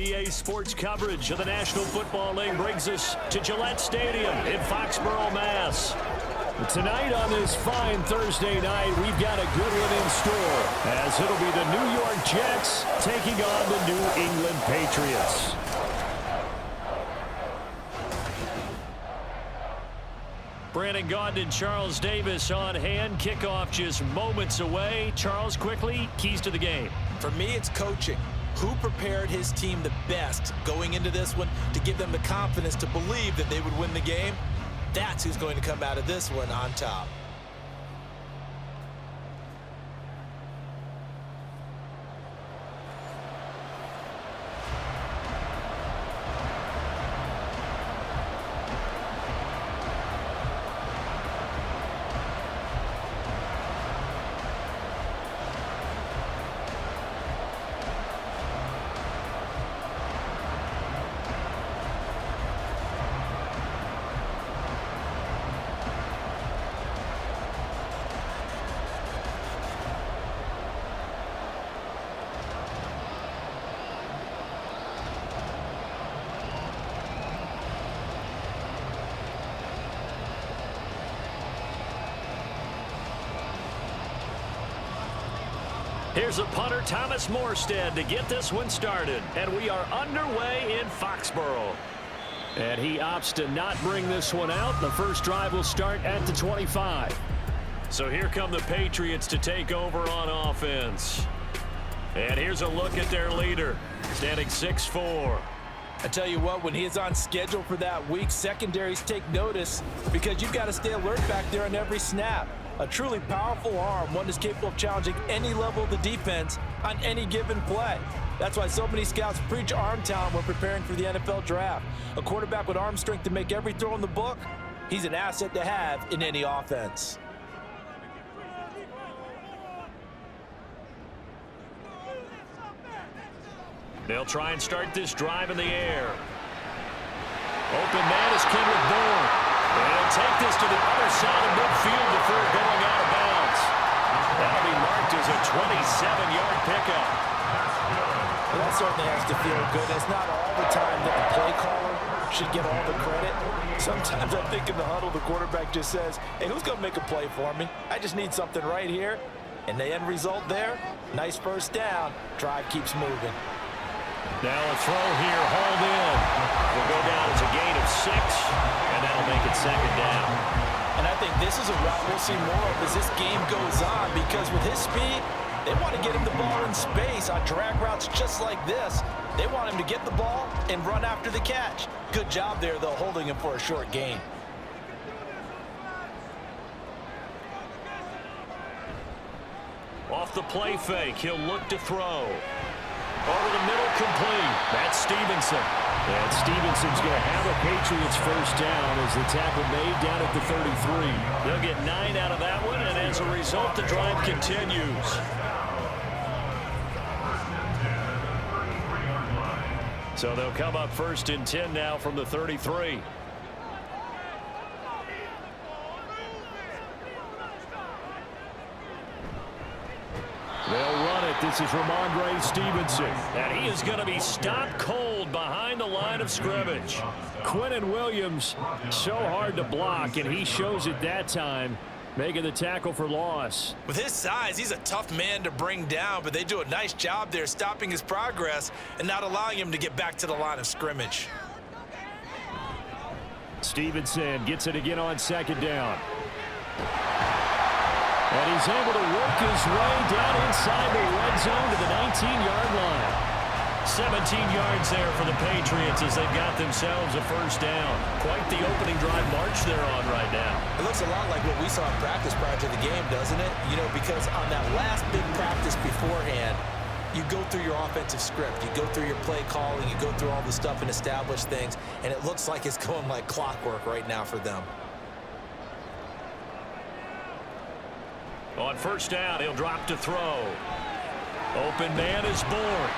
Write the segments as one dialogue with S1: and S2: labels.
S1: EA Sports coverage of the National Football League brings us to Gillette Stadium in Foxborough, Mass. Tonight on this fine Thursday night, we've got a good one in store, as it'll be the New York Jets taking on the New England Patriots. Brandon Gaudin and Charles Davis on hand. Kickoff just moments away. Charles, quickly, keys to the game.
S2: For me, it's coaching. Who prepared his team the best going into this one to give them the confidence to believe that they would win the game? That's who's going to come out of this one on top.
S1: Here's a punter, Thomas Morstead, to get this one started. And we are underway in Foxborough. And he opts to not bring this one out. The first drive will start at the 25. So here come the Patriots to take over on offense. And here's a look at their leader, standing 6'4".
S2: I tell you what, when he is on schedule for that week, secondaries take notice because you've got to stay alert back there on every snap. A truly powerful arm, one that's capable of challenging any level of the defense on any given play. That's why so many scouts preach arm talent when preparing for the NFL draft. A quarterback with arm strength to make every throw in the book, he's an asset to have in any offense.
S1: They'll try and start this drive in the air. Open man is Kendrick Bourne. And he'll take this to the other side of midfield before going out of bounds. That'll be marked as a 27-yard pickup.
S2: Well, that certainly has to feel good. It's not all the time that the play caller should get all the credit. Sometimes I think in the huddle, the quarterback just says, hey, who's going to make a play for me? I just need something right here. And the end result there, nice first down. Drive keeps moving.
S1: Now a throw here, hauled in. Will go down as a gain of 6, and that'll make it second down.
S2: And I think this is a route we'll see more of as this game goes on, because with his speed, they want to get him the ball in space on drag routes just like this. They want him to get the ball and run after the catch. Good job there, though, holding him for a short gain.
S1: Off the play fake, he'll look to throw. Over the middle, complete. That's Stevenson. And Stevenson's going to have a Patriots first down as the tackle made down at the 33. They'll get 9 out of that one, and as a result, the drive continues. So they'll come up first and 10 now from the 33. They'll run it. This is Ramondre Stevenson. And he is going to be stopped cold behind the line of scrimmage. Quinnen Williams, so hard to block, and he shows it that time, making the tackle for loss.
S2: With his size, he's a tough man to bring down, but they do a nice job there stopping his progress and not allowing him to get back to the line of scrimmage.
S1: Stevenson gets it again on second down. And he's able to work his way down inside the red zone to the 19-yard line. 17 yards there for the Patriots as they've got themselves a first down. Quite the opening drive march they're on right now.
S2: It looks a lot like what we saw in practice prior to the game, doesn't it? You know, because on that last big practice beforehand, you go through your offensive script. You go through your play calling. You go through all the stuff and establish things. And it looks like it's going like clockwork right now for them.
S1: On first down, he'll drop to throw. Open man is Bourne.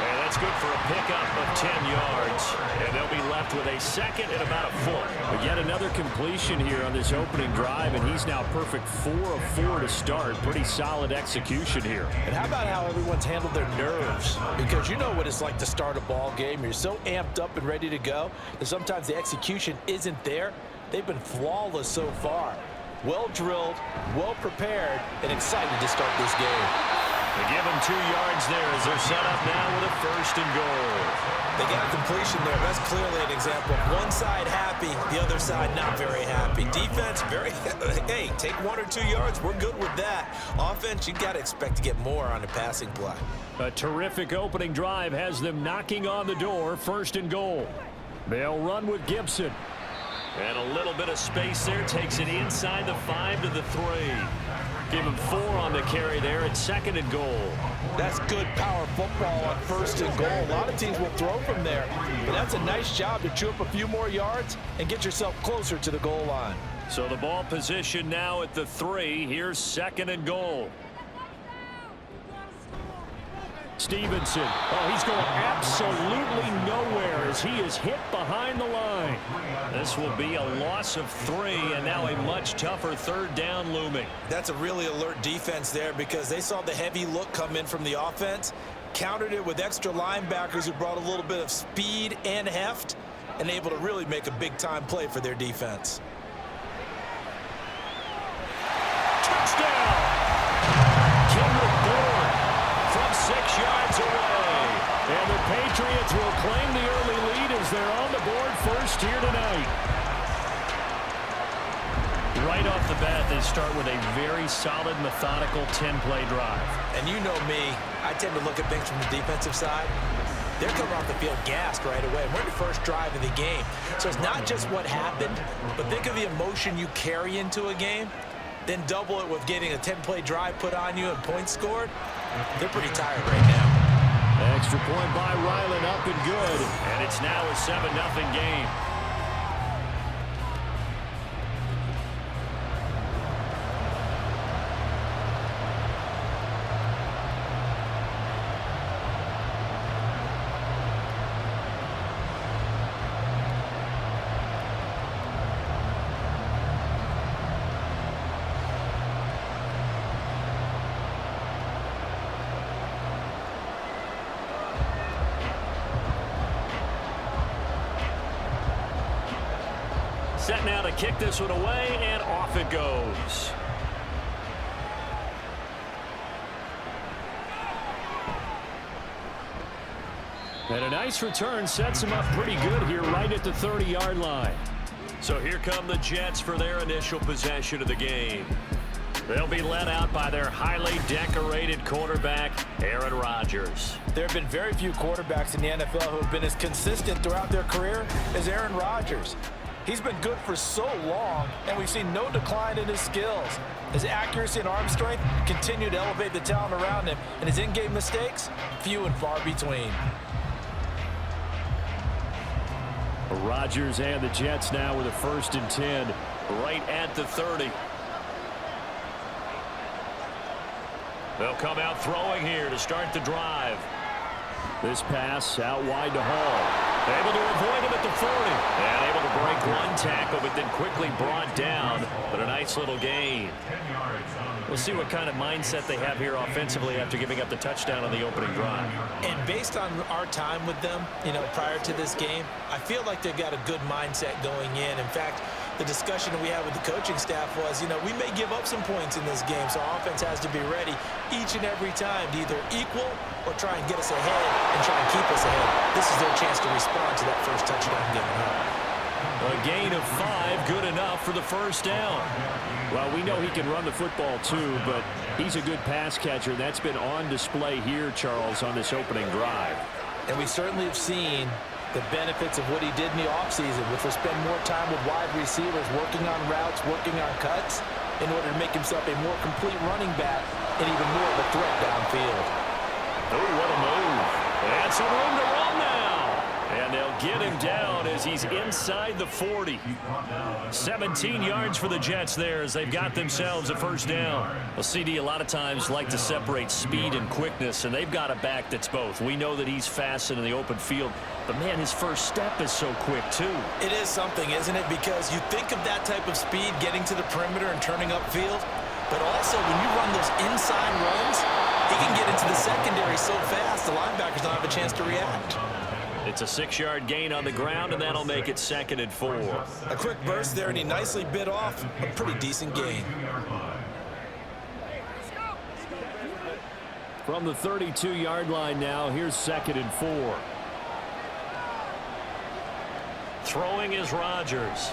S1: And That's good for a pickup of 10 yards. And they'll be left with a second and about a foot. But yet another completion here on this opening drive, and he's now perfect 4 of 4 to start. Pretty solid execution here.
S2: And how about how everyone's handled their nerves? Because you know what it's like to start a ball game. You're so amped up and ready to go that sometimes the execution isn't there. They've been flawless so far. Well drilled, well prepared, and excited to start this game.
S1: They give them 2 yards there as they're set up now with a first and goal.
S2: They got a completion there. That's clearly an example of one side happy, the other side not very happy. Defense, very, hey, take 1 or 2 yards. We're good with that. Offense, you got to expect to get more on the passing play.
S1: A terrific opening drive has them knocking on the door, first and goal. They'll run with Gibson. And a little bit of space there, takes it inside the 5 to the 3. Give him 4 on the carry there at second and goal.
S2: That's good power football on first and goal. A lot of teams will throw from there, but that's a nice job to chew up a few more yards and get yourself closer to the goal line.
S1: So the ball position now at the 3. Here's second and goal. Stevenson. Oh, he's going absolutely nowhere as he is hit behind the line. This will be a loss of 3, and now a much tougher third down looming.
S2: That's a really alert defense there because they saw the heavy look come in from the offense, countered it with extra linebackers who brought a little bit of speed and heft, and able to really make a big-time play for their defense.
S1: Touchdown! Kendrick Bourne from 6 yards away. And the Patriots will claim the early lead as they're on the board first here tonight. Right off the bat, they start with a very solid, methodical 10-play drive.
S2: And you know me, I tend to look at things from the defensive side. They're coming off the field gassed right away. We're in the first drive of the game. So it's not just what happened, but think of the emotion you carry into a game. Then double it with getting a 10-play drive put on you and points scored. They're pretty tired right now.
S1: Extra point by Ryland, up and good. And it's now a 7-0 game. Set now to kick this one away, and off it goes. And a nice return sets him up pretty good here right at the 30-yard line. So here come the Jets for their initial possession of the game. They'll be led out by their highly decorated quarterback, Aaron Rodgers.
S2: There have been very few quarterbacks in the NFL who have been as consistent throughout their career as Aaron Rodgers. He's been good for so long, and we've seen no decline in his skills. His accuracy and arm strength continue to elevate the talent around him, and his in-game mistakes, few and far between.
S1: Rodgers and the Jets now with a 1st and 10 right at the 30. They'll come out throwing here to start the drive. This pass out wide to Hall. Able to avoid him at the 40. And able to break one tackle, but then quickly brought down. But a nice little gain. We'll see what kind of mindset they have here offensively after giving up the touchdown on the opening drive.
S2: And based on our time with them, prior to this game, I feel like they've got a good mindset going in. In fact, the discussion that we had with the coaching staff was, we may give up some points in this game, so our offense has to be ready each and every time to either equal or try and get us ahead and try and keep us ahead. This is their chance to respond to that first touchdown given up.
S1: A gain of 5, good enough for the first down. Well, we know he can run the football too, but he's a good pass catcher. That's been on display here, Charles, on this opening drive.
S2: And we certainly have seen the benefits of what he did in the offseason, which was spend more time with wide receivers, working on routes, working on cuts, in order to make himself a more complete running back and even more of a threat downfield.
S1: Oh, what a move. And some room to run now. And they'll get him down as he's inside the 40. 17 yards for the Jets there as they've got themselves a first down. Well, CD a lot of times like to separate speed and quickness, and they've got a back that's both. We know that he's fast in the open field, but, man, his first step is so quick, too.
S2: It is something, isn't it? Because you think of that type of speed getting to the perimeter and turning upfield, but also when you run those inside runs, he can get into the secondary so fast the linebackers don't have a chance to react.
S1: It's a 6-yard gain on the ground, and that'll make it 2nd and 4.
S2: A quick burst there, and he nicely bit off a pretty decent gain.
S1: From the 32-yard line now, here's 2nd and 4. Throwing is Rodgers.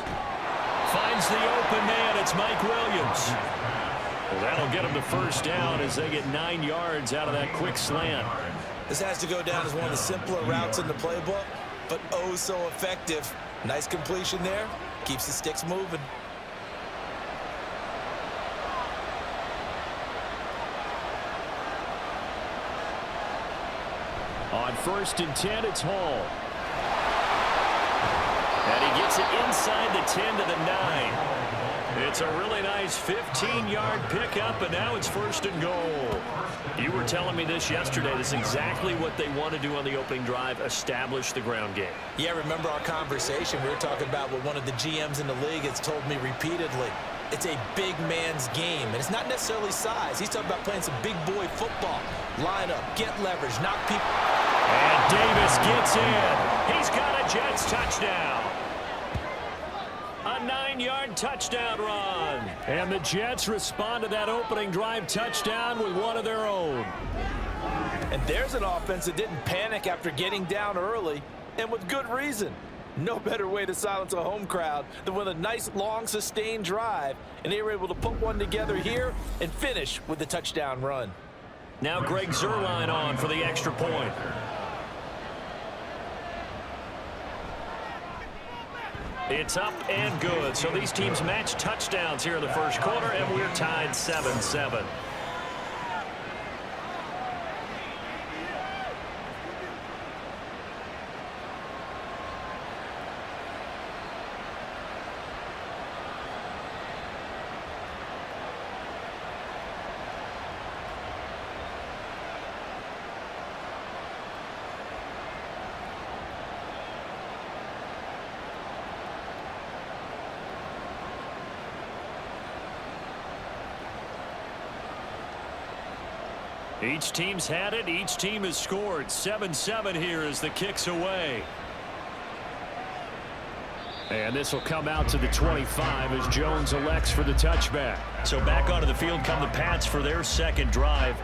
S1: Finds the open man. It's Mike Williams. Well, that'll get him to first down as they get 9 yards out of that quick slant.
S2: This has to go down as one of the simpler routes in the playbook, but oh so effective. Nice completion there. Keeps the sticks moving.
S1: On 1st and 10, it's Hall. And he gets it inside the 10 to the 9. It's a really nice 15-yard pickup, and now it's 1st and goal. You were telling me this yesterday. This is exactly what they want to do on the opening drive, establish the ground game.
S2: Yeah, remember our conversation? We were talking about what one of the GMs in the league has told me repeatedly. It's a big man's game, and it's not necessarily size. He's talking about playing some big boy football. Line up, get leverage, knock people.
S1: And Davis gets in. He's got a Jets touchdown. A 9-yard touchdown run. And the Jets respond to that opening drive touchdown with one of their own.
S2: And there's an offense that didn't panic after getting down early, and with good reason. No better way to silence a home crowd than with a nice, long, sustained drive. And they were able to put one together here and finish with the touchdown run.
S1: Now Greg Zuerlein on for the extra point. It's up and good. So these teams match touchdowns here in the first quarter, and we're tied 7-7. Each team's had it. Each team has scored. 7-7 here as the kick's away. And this will come out to the 25 as Jones elects for the touchback. So back onto the field come the Pats for their second drive.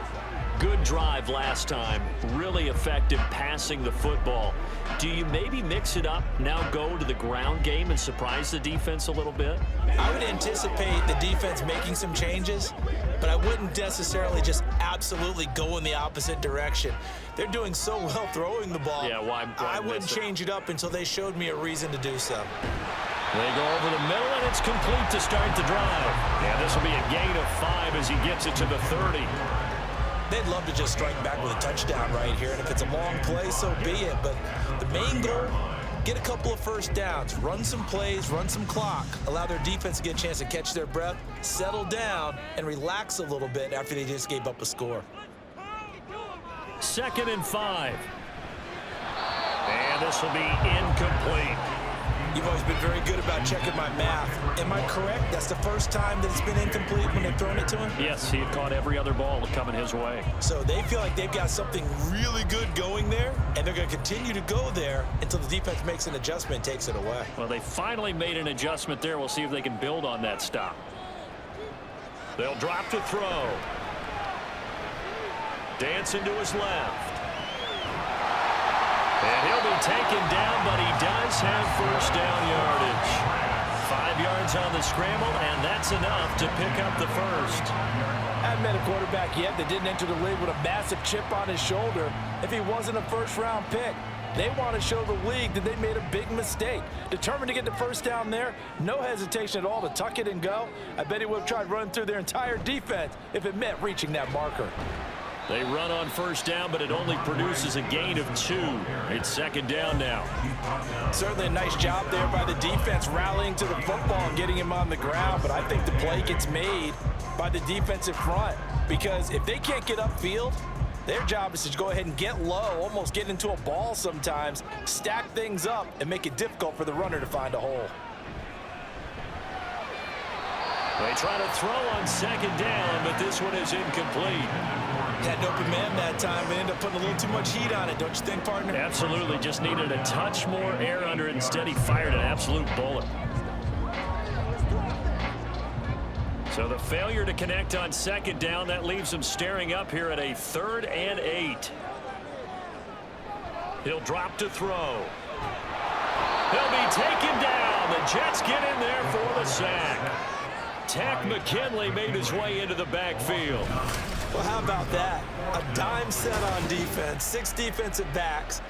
S1: Good drive last time. Really effective passing the football. Do you maybe mix it up, now go to the ground game and surprise the defense a little bit?
S2: I would anticipate the defense making some changes, but I wouldn't necessarily just absolutely go in the opposite direction. They're doing so well throwing the ball.
S1: Yeah, why
S2: I wouldn't change it up until they showed me a reason to do so.
S1: They go over the middle, and it's complete to start the drive. And this will be a gain of 5 as he gets it to the 30.
S2: They'd love to just strike back with a touchdown right here, and if it's a long play, so be it. But the main goal, get a couple of first downs, run some plays, run some clock, allow their defense to get a chance to catch their breath, settle down, and relax a little bit after they just gave up a score.
S1: 2nd and 5. And this will be incomplete.
S2: You've always been very good about checking my math. Am I correct? That's the first time that it's been incomplete when they've thrown it to him?
S1: Yes, he had caught every other ball coming his way.
S2: So they feel like they've got something really good going there, and they're going to continue to go there until the defense makes an adjustment and takes it away.
S1: Well, they finally made an adjustment there. We'll see if they can build on that stop. They'll drop to throw. Dancing to his left. And he'll be taken down, but he does have first down yardage. 5 yards on the scramble, and that's enough to pick up the first.
S2: I haven't met a quarterback yet that didn't enter the league with a massive chip on his shoulder if he wasn't a first-round pick. They want to show the league that they made a big mistake. Determined to get the first down there, no hesitation at all to tuck it and go. I bet he would have tried running through their entire defense if it meant reaching that marker.
S1: They run on first down, but it only produces a gain of 2. It's second down now.
S2: Certainly a nice job there by the defense rallying to the football and getting him on the ground, but I think the play gets made by the defensive front because if they can't get upfield, their job is to go ahead and get low, almost get into a ball sometimes, stack things up, and make it difficult for the runner to find a hole.
S1: They try to throw on second down, but this one is incomplete.
S2: Had an open man that time, but ended up putting a little too much heat on it, don't you think, partner?
S1: Absolutely, just needed a touch more air under it. Instead, he fired an absolute bullet. So the failure to connect on second down, that leaves him staring up here at a 3rd and 8. He'll drop to throw. He'll be taken down. The Jets get in there for the sack. Tack McKinley made his way into the backfield.
S2: Well, how about that? A dime set on defense, 6 defensive backs.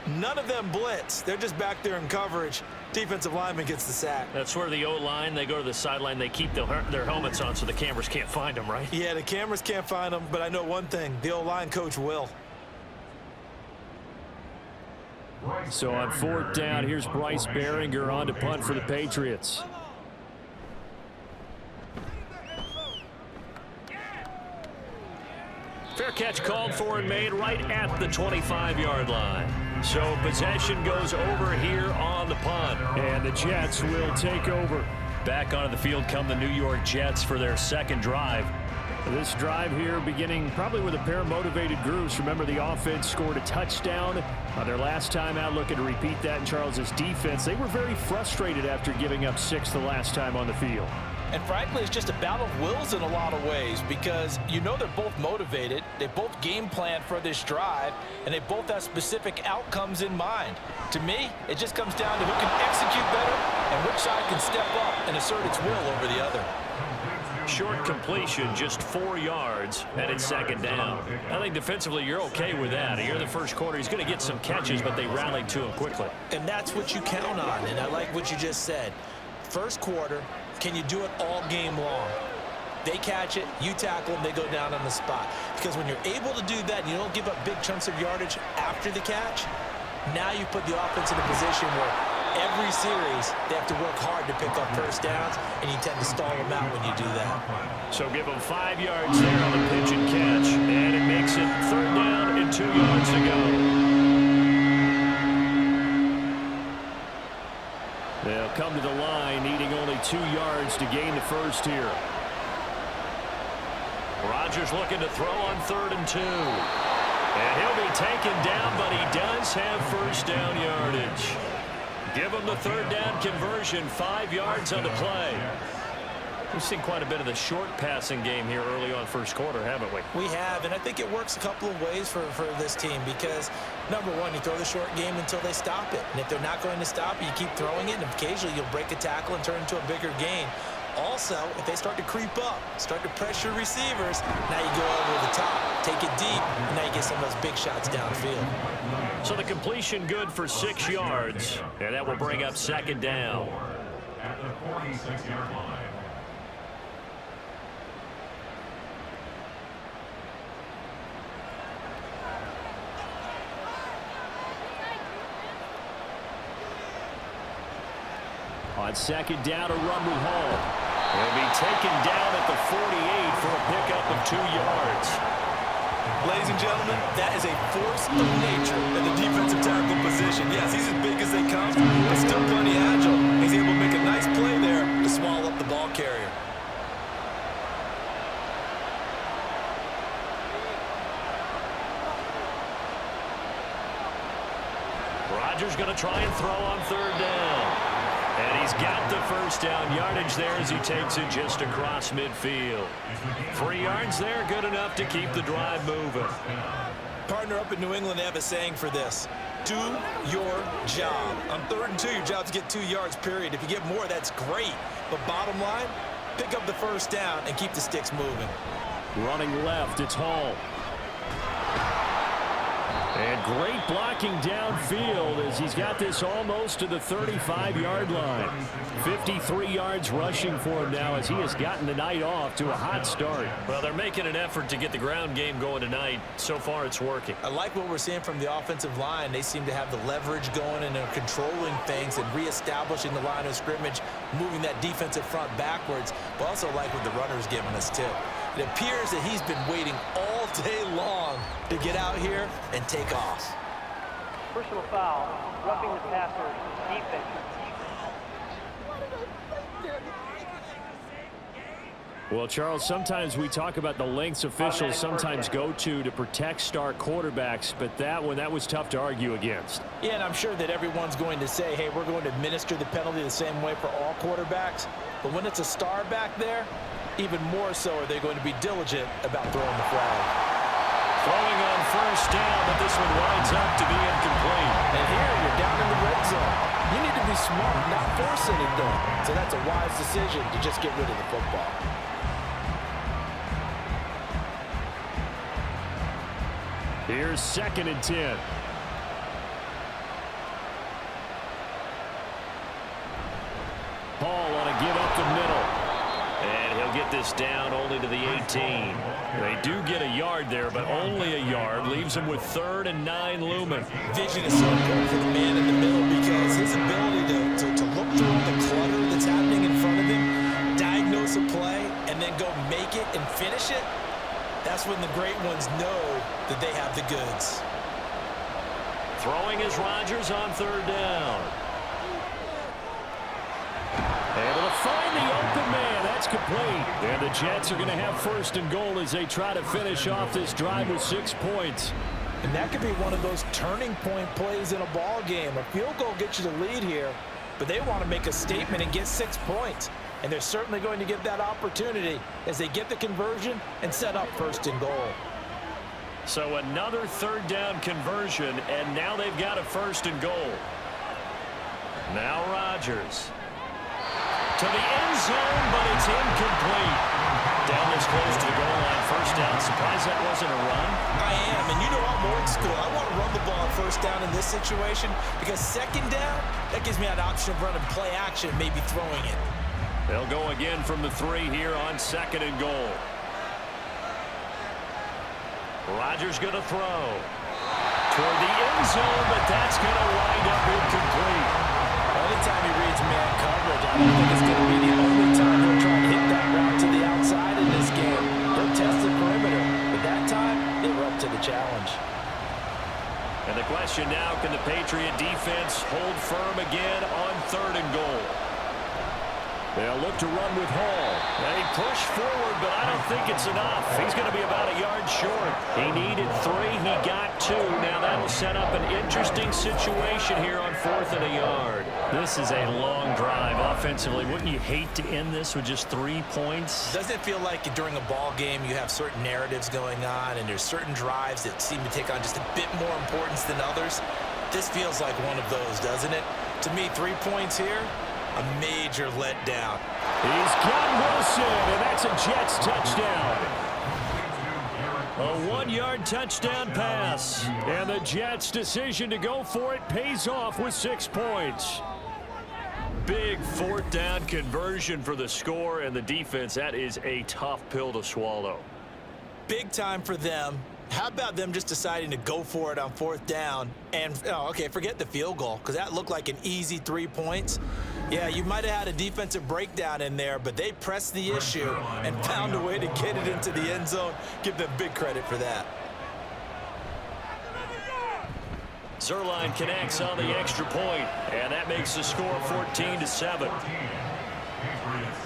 S2: None of them blitz. They're just back there in coverage. Defensive lineman gets the sack.
S1: That's where the O-line, they go to the sideline, they keep their helmets on so the cameras can't find them, right?
S2: Yeah, the cameras can't find them, but I know one thing. The O-line coach will.
S1: So on 4th down, here's Bryce Behringer on to punt for the Patriots. Fair catch called for and made right at the 25-yard line. So possession goes over here on the punt. And the Jets will take over. Back onto the field come the New York Jets for their second drive. This drive here beginning probably with a pair of motivated groups. Remember, the offense scored a touchdown on their last time out, looking to repeat that in Charles's defense. They were very frustrated after giving up 6 the last time on the field.
S2: And frankly, it's just a battle of wills in a lot of ways because you know they're both motivated, they both game plan for this drive, and they both have specific outcomes in mind. To me, it just comes down to who can execute better and which side can step up and assert its will over the other.
S1: Short completion, just 4 yards, and it's second down. I think defensively you're okay with that. Here in the first quarter, he's going to get some catches, but they rallied to him quickly.
S2: And that's what you count on, and I like what you just said. First quarter, can you do it all game long? They catch it, you tackle them, they go down on the spot. Because when you're able to do that and you don't give up big chunks of yardage after the catch, now you put the offense in a position where every series they have to work hard to pick up first downs, and you tend to stall them out when you do that.
S1: So give them 5 yards there on the pitch and catch, and it makes it 3rd down and 2 yards to go. They'll come to the line, needing only 2 yards to gain the first here. Rodgers looking to throw on 3rd and 2. And he'll be taken down, but he does have first down yardage. Give him the 3rd down conversion, 5 yards on the play. We've seen quite a bit of the short passing game here early on first quarter, haven't we?
S2: We have, and I think it works a couple of ways for this team because, number one, you throw the short game until they stop it. And if they're not going to stop it, you keep throwing it, and occasionally you'll break a tackle and turn it into a bigger gain. Also, if they start to creep up, start to pressure receivers, now you go over the top, take it deep, and now you get some of those big shots downfield.
S1: So the completion good for 6 yards, and that will bring up second down.
S3: At the 46-yard line.
S1: On second down, a rumble home. He'll be taken down at the 48 for a pickup of 2 yards.
S2: Ladies and gentlemen, that is a force of nature in the defensive tackle position. Yes, he's as big as they come, but still plenty agile. He's able to make a nice play there to swallow up the ball carrier.
S1: Rodgers going to try and throw on 3rd down. And he's got the first down yardage there as he takes it just across midfield. 3 yards there, good enough to keep the drive moving.
S2: Partner, up in New England, they have a saying for this. Do your job. On 3rd and 2, your job is to get 2 yards, period. If you get more, that's great. But bottom line, pick up the first down and keep the sticks moving.
S1: Running left, it's Hall. And great blocking downfield as he's got this almost to the 35-yard line. 53 yards rushing for him now as he has gotten the night off to a hot start.
S4: Well, they're making an effort to get the ground game going tonight. So far, it's working.
S2: I like what we're seeing from the offensive line. They seem to have the leverage going and are controlling things and reestablishing the line of scrimmage, moving that defensive front backwards. But also like what the runner's giving us, too. It appears that he's been waiting all day long to get out here and take off.
S5: Personal foul, roughing the passer, defense.
S1: Well, Charles, sometimes we talk about the lengths officials sometimes go to protect star quarterbacks, but that was tough to argue against.
S2: Yeah, and I'm sure that everyone's going to say, hey, we're going to administer the penalty the same way for all quarterbacks. But when it's a star back there, even more so are they going to be diligent about throwing the flag.
S1: Throwing on first down, but this one winds up to be incomplete.
S2: And here you're down in the red zone. You need to be smart, not force anything. So that's a wise decision to just get rid of the football.
S1: Here's 2nd and 10. Paul on a give up the middle.
S4: And he'll get this down only to the 18.
S1: They do get a yard there, but only a yard. Leaves them with 3rd and 9 looming.
S2: Vision is so important for the man in the middle because his ability to look through the clutter that's happening in front of him, diagnose a play, and then go make it and finish it, that's when the great ones know that they have the goods.
S1: Throwing is Rodgers on 3rd down. Able to find the open man. That's complete. And the Jets are going to have 1st and goal as they try to finish off this drive with 6 points.
S2: And that could be one of those turning point plays in a ball game. A field goal gets you the lead here, but they want to make a statement and get 6 points. And they're certainly going to get that opportunity as they get the conversion and set up 1st and goal.
S1: So another 3rd down conversion, and now they've got a 1st and goal. Now Rodgers. To the end zone, but it's incomplete. Down this close to the goal line, 1st down. Surprised that wasn't a run?
S2: I am, and you know I'm old school. I want to run the ball on 1st down in this situation because 2nd down, that gives me an option of running play action, maybe throwing it.
S1: They'll go again from the 3 here on 2nd and goal. Rodgers going to throw. Toward the end zone, but that's going to wind up incomplete.
S2: Anytime he reads man coverage, I don't think it's going to be the only time he'll try to hit that route to the outside in this game. He'll test the perimeter, but that time, they were up to the challenge.
S1: And the question now, can the Patriot defense hold firm again on 3rd and goal? They'll look to run with Hall. They push forward, but I don't think it's enough. He's going to be about a yard short. He needed 3. He got 2. Now that'll set up an interesting situation here on 4th and a yard. This is a long drive offensively. Wouldn't you hate to end this with just 3 points?
S2: Doesn't it feel like during a ball game you have certain narratives going on and there's certain drives that seem to take on just a bit more importance than others? This feels like one of those, doesn't it? To me, 3 points here, a major letdown.
S1: He's got Wilson, and that's a Jets touchdown. A 1-yard touchdown pass, and the Jets' decision to go for it pays off with 6 points. Big 4th down conversion for the score, and the defense, that is a tough pill to swallow.
S2: Big time for them. How about them just deciding to go for it on 4th down? And, okay, forget the field goal, because that looked like an easy 3 points. Yeah, you might have had a defensive breakdown in there, but they pressed the issue and found a way to get it into the end zone. Give them big credit for that.
S1: Zerline connects on the extra point, and that makes the score 14-7.
S3: Patriots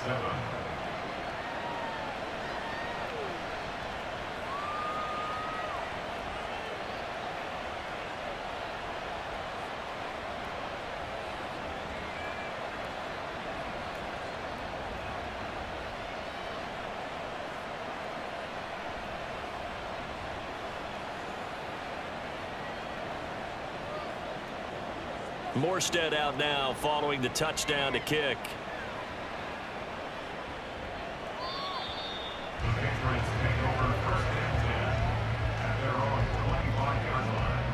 S3: 7.
S1: Morstead out now following the touchdown to kick.
S3: The Patriots take over 1st and 10 at their own 25-yard line.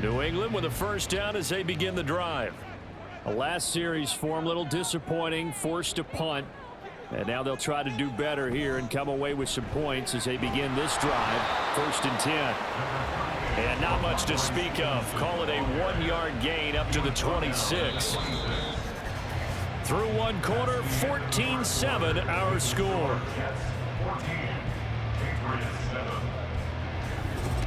S1: New England with a first down as they begin the drive. The last series for them, a little disappointing, forced to punt. And now they'll try to do better here and come away with some points as they begin this drive. 1st and 10. And not much to speak of. Call it a 1-yard gain up to the 26. Through one quarter, 14-7 our score.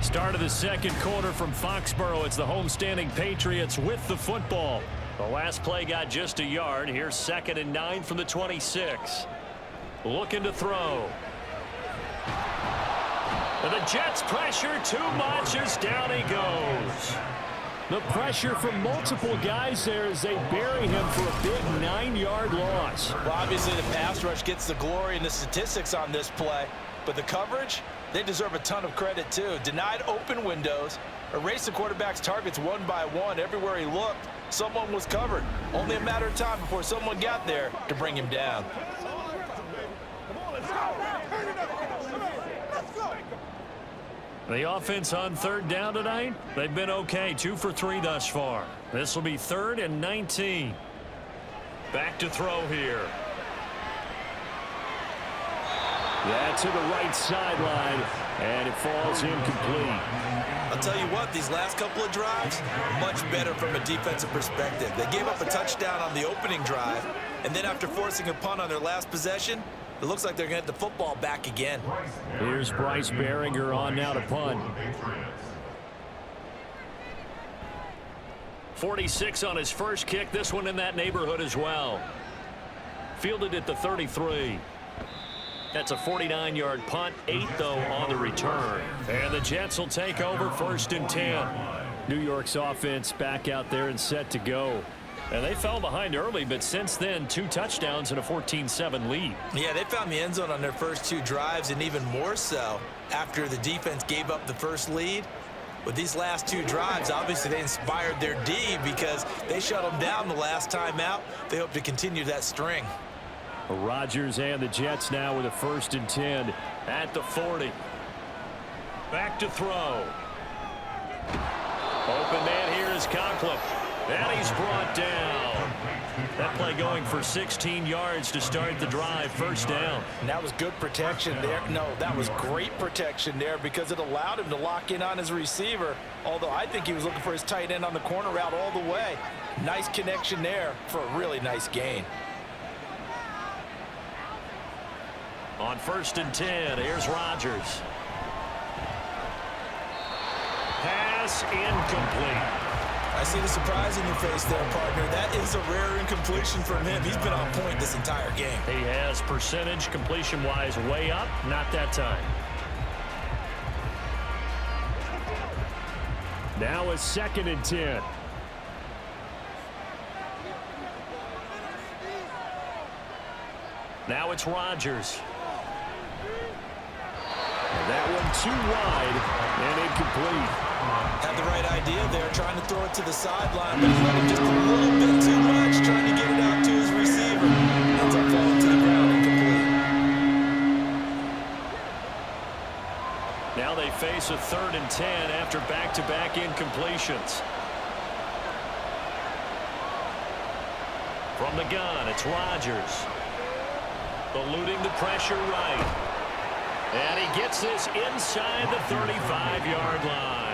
S1: Start of the second quarter from Foxborough. It's the homestanding Patriots with the football. The last play got just a yard. Here's 2nd and 9 from the 26. Looking to throw. And the Jets pressure too much as down he goes. The pressure from multiple guys there as they bury him for a big 9-yard loss.
S2: Well, obviously the pass rush gets the glory and the statistics on this play, but the coverage, they deserve a ton of credit too. Denied open windows, erased the quarterback's targets one by one. Everywhere he looked, someone was covered. Only a matter of time before someone got there to bring him down.
S1: The offense on 3rd down tonight, they've been okay. 2 for 3 thus far. This will be 3rd and 19. Back to throw here. That's to the right sideline, and it falls incomplete.
S2: I'll tell you what, these last couple of drives, much better from a defensive perspective. They gave up a touchdown on the opening drive, and then after forcing a punt on their last possession, it looks like they're going to get the football back again.
S1: Here's Bryce Behringer on now to punt. 46 on his first kick. This one in that neighborhood as well. Fielded at the 33. That's a 49-yard punt. 8, though, on the return. And the Jets will take over 1st and 10. New York's offense back out there and set to go. And they fell behind early, but since then, 2 touchdowns and a 14-7 lead.
S2: Yeah, they found the end zone on their first 2 drives, and even more so after the defense gave up the first lead. With these last 2 drives, obviously they inspired their D because they shut them down the last time out. They hope to continue that string.
S1: Rodgers and the Jets now with a 1st and 10 at the 40. Back to throw. Open man here is Conklin. And he's brought down. That play going for 16 yards to start the drive. 1st down.
S2: And that was good protection there. No, that was great protection there because it allowed him to lock in on his receiver. Although I think he was looking for his tight end on the corner route all the way. Nice connection there for a really nice gain.
S1: On 1st and 10, here's Rodgers. Pass incomplete.
S2: I see the surprise in your face there, partner. That is a rare incompletion from him. He's been on point this entire game.
S1: He has percentage completion-wise way up. Not that time. Now a 2nd and 10. Now it's Rodgers. That one too wide and incomplete.
S2: Had the right idea there, trying to throw it to the sideline, but he's running just a little bit too much, trying to get it out to his receiver. Ends up falling to the ground incomplete.
S1: Now they face a 3rd and 10 after back-to-back incompletions. From the gun, it's Rodgers. Eluding the pressure right. And he gets this inside the 35-yard line.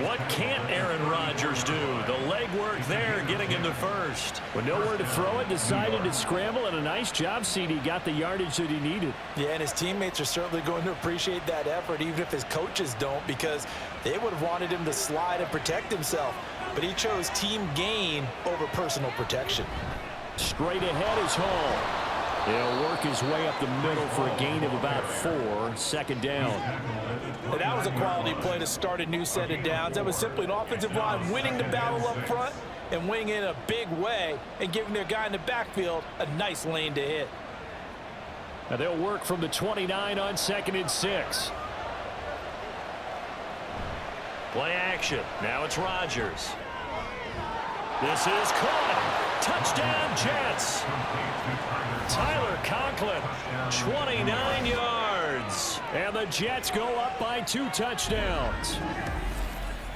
S1: What can't Aaron Rodgers do? The legwork there getting him to 1st. With nowhere to throw it, decided to scramble, and a nice job, CD. Got the yardage that he needed.
S2: Yeah, and his teammates are certainly going to appreciate that effort, even if his coaches don't, because they would have wanted him to slide and protect himself. But he chose team gain over personal protection.
S1: Straight ahead is Hall. He'll work his way up the middle for a gain of about 4. 2nd down.
S2: And that was a quality play to start a new set of downs. That was simply an offensive line winning the battle up front and winning in a big way and giving their guy in the backfield a nice lane to hit.
S1: Now they'll work from the 29 on 2nd and 6. Play action. Now it's Rodgers. This is caught. Touchdown, Jets. Tyler Conklin, 29 yards. And the Jets go up by 2 touchdowns.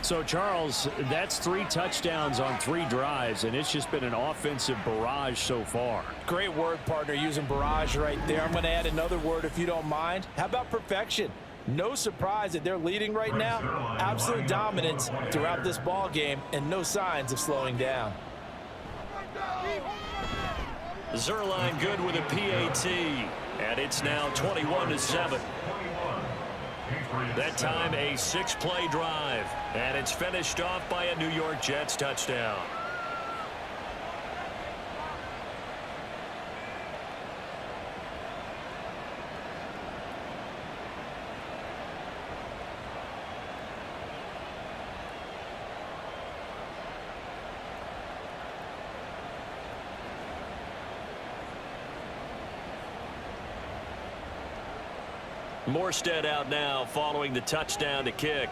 S1: So, Charles, that's 3 touchdowns on 3 drives, and it's just been an offensive barrage so far.
S2: Great word, partner, using barrage right there. I'm going to add another word if you don't mind. How about perfection? No surprise that they're leading right now. Absolute dominance throughout this ball game and no signs of slowing down.
S1: Zerline good with a PAT, and it's now 21-7. That time a 6-play drive, and it's finished off by a New York Jets touchdown. Morstead out now following the touchdown to kick.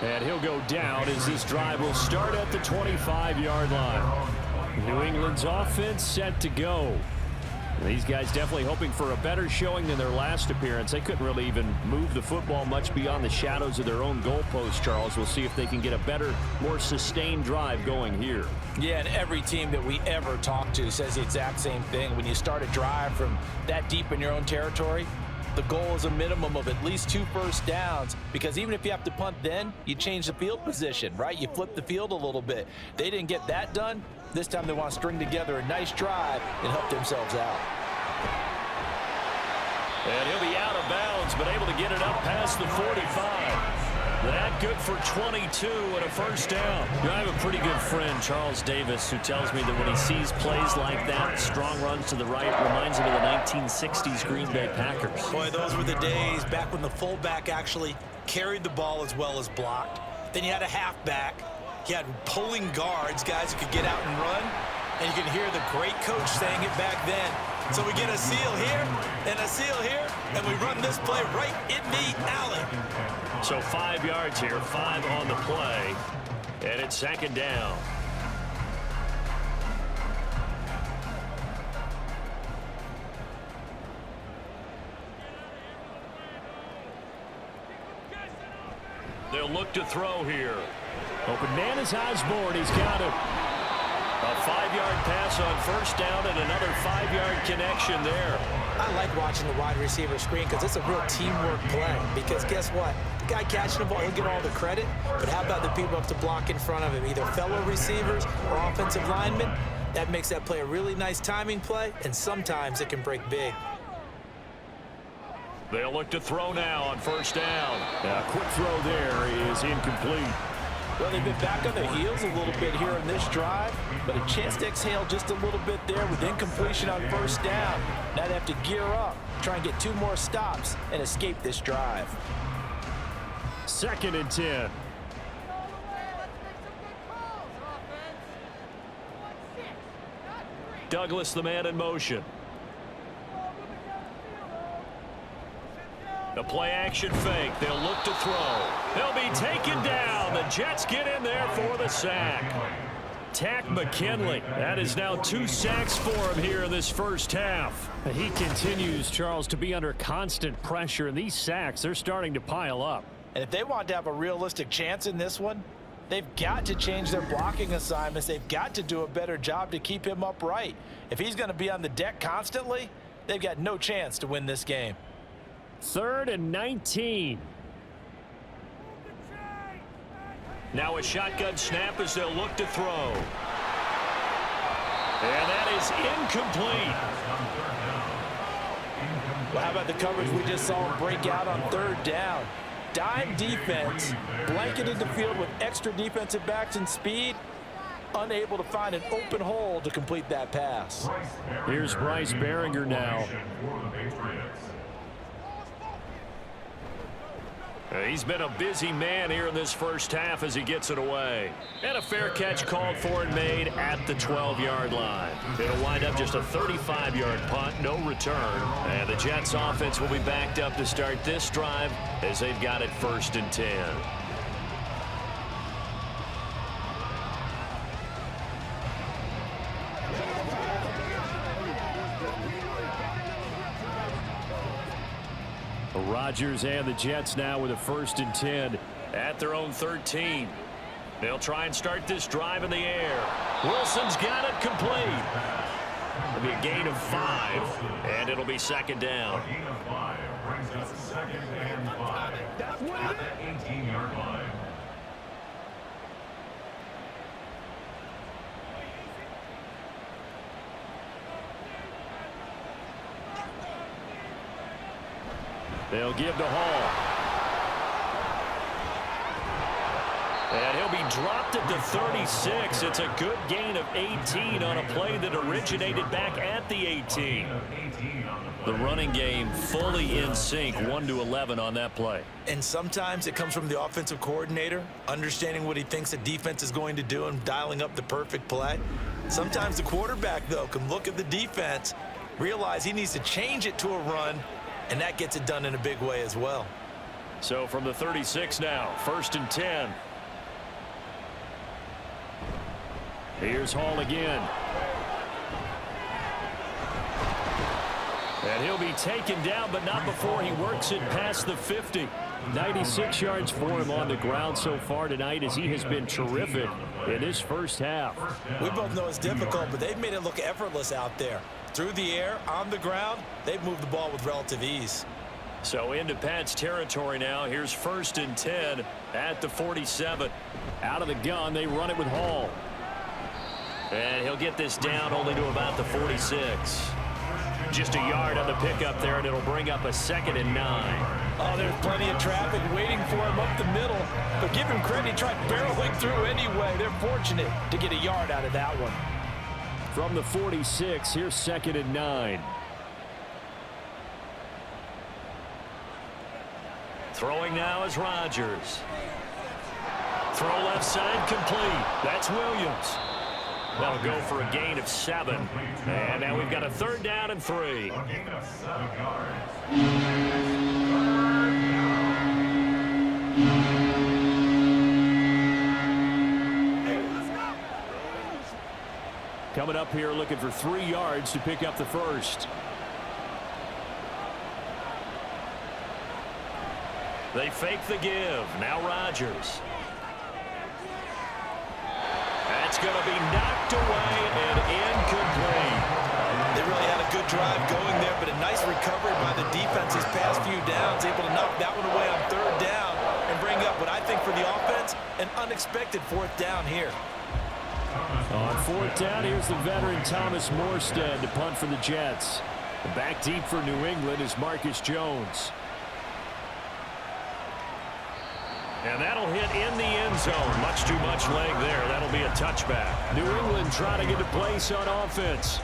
S1: And he'll go down as this drive will start at the 25-yard line. New England's offense set to go. These guys definitely hoping for a better showing than their last appearance. They couldn't really even move the football much beyond the shadows of their own goalpost, Charles. We'll see if they can get a better, more sustained drive going here.
S2: Yeah, and every team that we ever talk to says the exact same thing. When you start a drive from that deep in your own territory, the goal is a minimum of at least 2 first downs, because even if you have to punt then, you change the field position, right? You flip the field a little bit. They didn't get that done. This time they want to string together a nice drive and help themselves out.
S1: And he'll be out of bounds, but able to get it up past the 45. That good for 22 and a first down. I have a pretty good friend, Charles Davis, who tells me that when he sees plays like that, strong runs to the right, reminds him of the 1960s Green Bay Packers.
S6: Boy, those were the days back when the fullback actually carried the ball as well as blocked. Then you had a halfback. You had pulling guards, guys who could get out and run. And you can hear the great coach saying it back then. So we get a seal here and a seal here, and we run this play right in the alley.
S1: So 5 yards here, 5 on the play, and it's second down. They'll look to throw here. Open man is Osborne. He's got him. A 5-yard pass on first down and another 5-yard connection there.
S6: I like watching the wide receiver screen because it's a real teamwork play. Because guess what? The guy catching the ball, he'll get all the credit. But how about the people up to block in front of him, either fellow receivers or offensive linemen? That makes that play a really nice timing play, and sometimes it can break big.
S1: They'll look to throw now on first down. A quick throw there is incomplete.
S2: Well, they've been back on their heels a little bit here in this drive, but a chance to exhale just a little bit there with incompletion on first down. Now they have to gear up, try and get 2 more stops, and escape this drive.
S1: 2nd and 10. Douglas, the man in motion. A play-action fake. They'll look to throw. They'll be taken down. The Jets get in there for the sack. Tack McKinley. That is now 2 sacks for him here in this first half. He continues, Charles, to be under constant pressure, and these sacks, they're starting to pile up.
S2: And if they want to have a realistic chance in this one, they've got to change their blocking assignments. They've got to do a better job to keep him upright. If he's going to be on the deck constantly, they've got no chance to win this game.
S1: 3rd and 19. Now a shotgun snap as they'll look to throw. And that is incomplete.
S2: Well, how about the coverage we just saw him break out on 3rd down? Dime defense, blanketed the field with extra defensive backs and speed, unable to find an open hole to complete that pass.
S1: Here's Bryce Behringer now. He's been a busy man here in this first half as he gets it away. And a fair catch called for and made at the 12-yard line. It'll wind up just a 35-yard punt, no return. And the Jets offense will be backed up to start this drive as they've got it 1st and 10. Rodgers and the Jets now with a 1st and 10.
S4: At their own 13. They'll try and start this drive in the air. Wilson's got it complete. It'll be a gain of 5, and it'll be 2nd down.
S3: A gain of 5 brings us 2nd and 5 at the 18-yard line.
S1: They'll give to Hall.
S4: And he'll be dropped at the 36. It's a good gain of 18 on a play that originated back at the 18. The running game fully in sync, 1-11 on that play.
S6: And sometimes it comes from the offensive coordinator, understanding what he thinks the defense is going to do and dialing up the perfect play. Sometimes the quarterback, though, can look at the defense, realize he needs to change it to a run, and that gets it done in a big way as well.
S4: So from the 36 now, 1st and 10.
S1: Here's Hall again. And he'll be taken down, but not before he works it past the 50. 96 yards for him on the ground so far tonight as he has been terrific in this first half.
S6: We both know it's difficult, but they've made it look effortless out there. Through the air, on the ground, they've moved the ball with relative ease.
S4: So into Pat's territory now. Here's 1st and 10 at the 47.
S1: Out of the gun, they run it with Hall.
S4: And he'll get this down only to about the 46. Just a yard on the pickup there, and it'll bring up a 2nd and 9.
S2: Oh, there's plenty of traffic waiting for him up the middle. But give him credit, he tried barreling through anyway. They're fortunate to get a yard out of that one.
S1: From the 46, here's 2nd and 9.
S4: Throwing now is Rodgers. Throw left side complete. That's Williams. That'll go for a gain of 7. And now we've got a 3rd down and 3.
S3: A gain of 7 yards.
S1: Coming up here looking for 3 yards to pick up the 1st.
S4: They fake the give. Now Rodgers. That's going to be knocked away and incomplete.
S6: They really had a good drive going there, but a nice recovery by the defense these past few downs, able to knock that one away on 3rd down and bring up what I think for the offense, an unexpected 4th down here.
S1: On 4th down, here's the veteran Thomas Morstead to punt for the Jets. Back deep for New England is Marcus Jones.
S4: And that'll hit in the end zone. Much too much leg there. That'll be a touchback.
S1: New England trying to get a place on offense.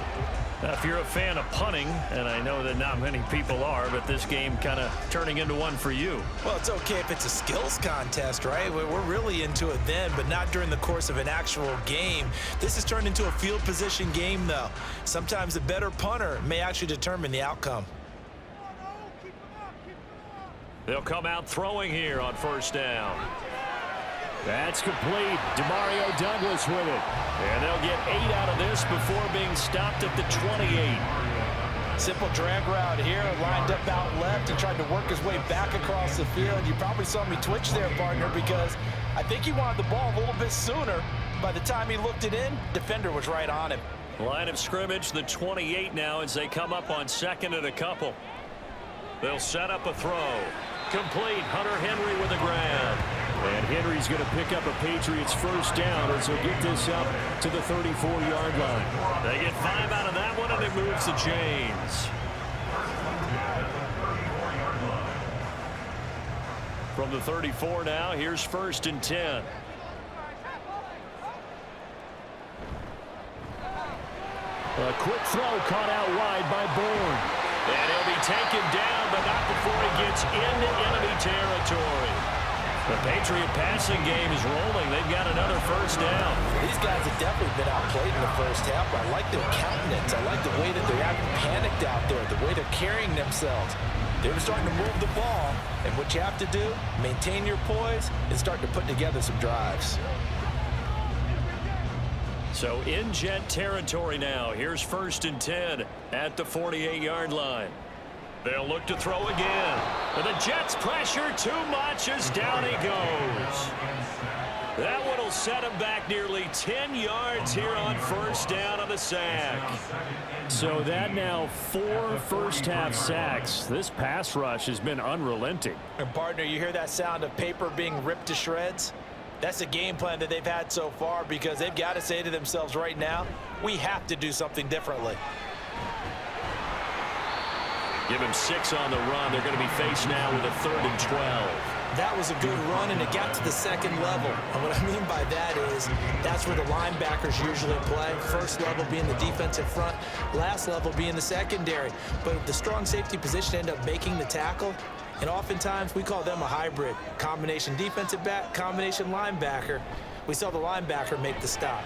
S4: If you're a fan of punting, and I know that not many people are, but this game kind of turning into one for you.
S6: Well, it's okay if it's a skills contest, right? We're really into it then, but not during the course of an actual game. This has turned into a field position game, though. Sometimes a better punter may actually determine the outcome.
S4: They'll come out throwing here on 1st down.
S1: That's complete. Demario Douglas with it.
S4: And they'll get 8 out of this before being stopped at the 28.
S2: Simple drag route here, lined up out left and tried to work his way back across the field. You probably saw me twitch there, partner, because I think he wanted the ball a little bit sooner. By the time he looked it in, defender was right on him.
S4: Line of scrimmage, the 28 now as they come up on 2nd and a couple. They'll set up a throw. Complete. Hunter Henry with a grab.
S1: And Henry's going to pick up a Patriots 1st down as he'll get this up to the 34-yard line.
S4: They get 5 out of that one, and it moves the chains. From the 34 now, here's 1st and 10.
S1: A quick throw caught out wide by Bourne.
S4: And he'll be taken down, but not before he gets into enemy territory. The Patriot passing game is rolling. They've got another 1st down.
S2: These guys have definitely been outplayed in the first half. I like their countenance. I like the way that they're acting panicked out there, the way they're carrying themselves. They're starting to move the ball, and what you have to do, maintain your poise and start to put together some drives.
S4: So in Jet territory now. Here's 1st and 10 at the 48-yard line.
S1: They'll look to throw again. But the Jets pressure too much as down he goes. That one will set him back nearly 10 yards here on first down on the sack. So that now 4 first-half sacks. This pass rush has been unrelenting.
S2: And partner, you hear that sound of paper being ripped to shreds? That's the game plan that they've had so far, because they've got to say to themselves right now, we have to do something differently.
S1: Give him 6 on the run. They're going to be faced now with a 3rd and 12.
S2: That was a good run, and it got to the second level. And what I mean by that is that's where the linebackers usually play. First level being the defensive front, last level being the secondary. But the strong safety position ended up making the tackle, and oftentimes we call them a hybrid. Combination defensive back, combination linebacker. We saw the linebacker make the stop.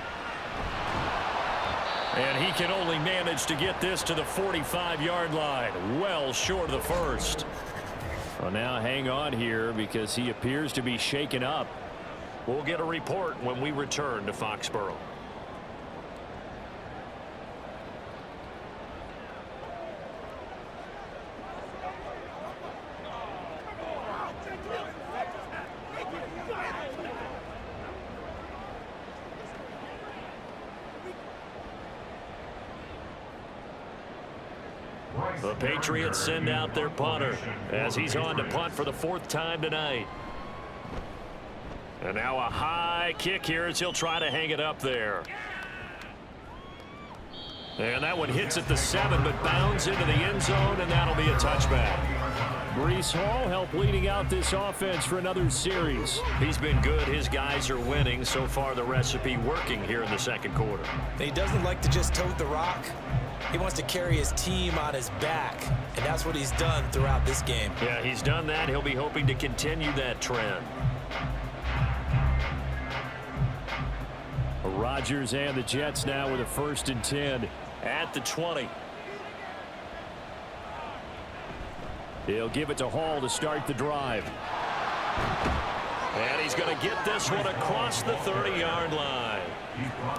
S1: And he can only manage to get this to the 45-yard line, well short of the first. Well, now hang on here because he appears to be shaken up. We'll get a report when we return to Foxborough. The Patriots send out their punter as he's on to punt for the 4th time tonight. And now a high kick here as he'll try to hang it up there. And that one hits at the 7, but bounds into the end zone, and that'll be a touchback. Breece Hall helped leading out this offense for another series. He's been good. His guys are winning. So far, the recipe working here in the second quarter.
S2: He doesn't like to just tote the rock. He wants to carry his team on his back, and that's what he's done throughout this game.
S1: Yeah, he's done that. He'll be hoping to continue that trend. Rodgers and the Jets now with a 1st and 10 at the 20. He'll give it to Hall to start the drive. And he's going to get this one across the 30-yard line.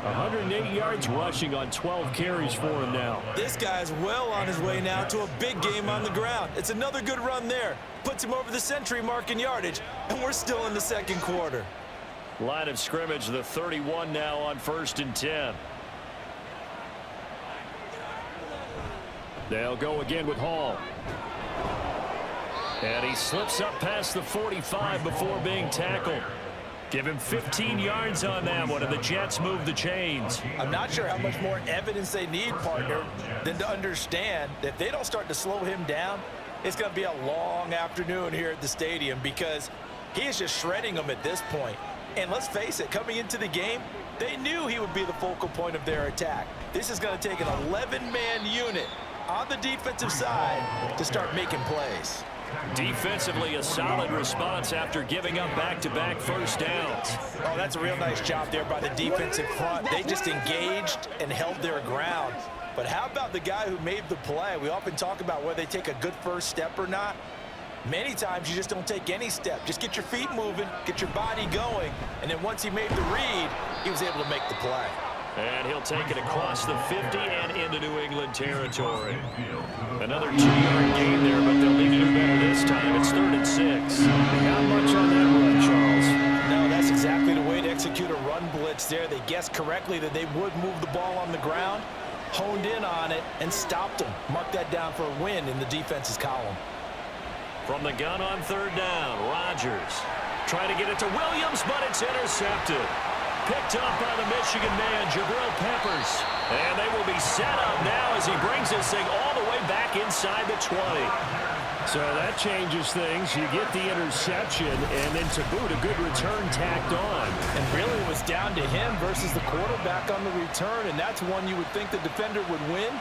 S1: 108 yards rushing on 12 carries for him now.
S2: This guy's well on his way now to a big game on the ground. It's another good run there. Puts him over the century mark in yardage, and we're still in the second quarter.
S1: Line of scrimmage, the 31 now on 1st and 10. They'll go again with Hall. And he slips up past the 45 before being tackled. Give him 15 yards on that one, and the Jets move the chains.
S2: I'm not sure how much more evidence they need, partner, than to understand that if they don't start to slow him down, it's going to be a long afternoon here at the stadium, because he is just shredding them at this point. And let's face it, coming into the game, they knew he would be the focal point of their attack. This is going to take an 11-man unit on the defensive side to start making plays.
S1: Defensively, a solid response after giving up back-to-back first downs.
S2: Oh, that's a real nice job there by the defensive front. They just engaged and held their ground. But how about the guy who made the play? We often talk about whether they take a good first step or not. Many times you just don't take any step. Just get your feet moving, get your body going, and then once he made the read, he was able to make the play.
S1: And he'll take it across the 50 and into New England territory. Another 2-yard gain there, but they'll need to do better this time. It's 3rd and 6. Not much on that run, Charles.
S2: No, that's exactly the way to execute a run blitz there. They guessed correctly that they would move the ball on the ground, honed in on it, and stopped them. Mark that down for a win in the defense's column.
S1: From the gun on 3rd down, Rodgers trying to get it to Williams, but it's intercepted. Picked up by the Michigan man, Jabril Peppers. And they will be set up now as he brings this thing all the way back inside the 20. So that changes things. You get the interception, and then to boot, a good return tacked on.
S2: And really it was down to him versus the quarterback on the return, and that's one you would think the defender would win.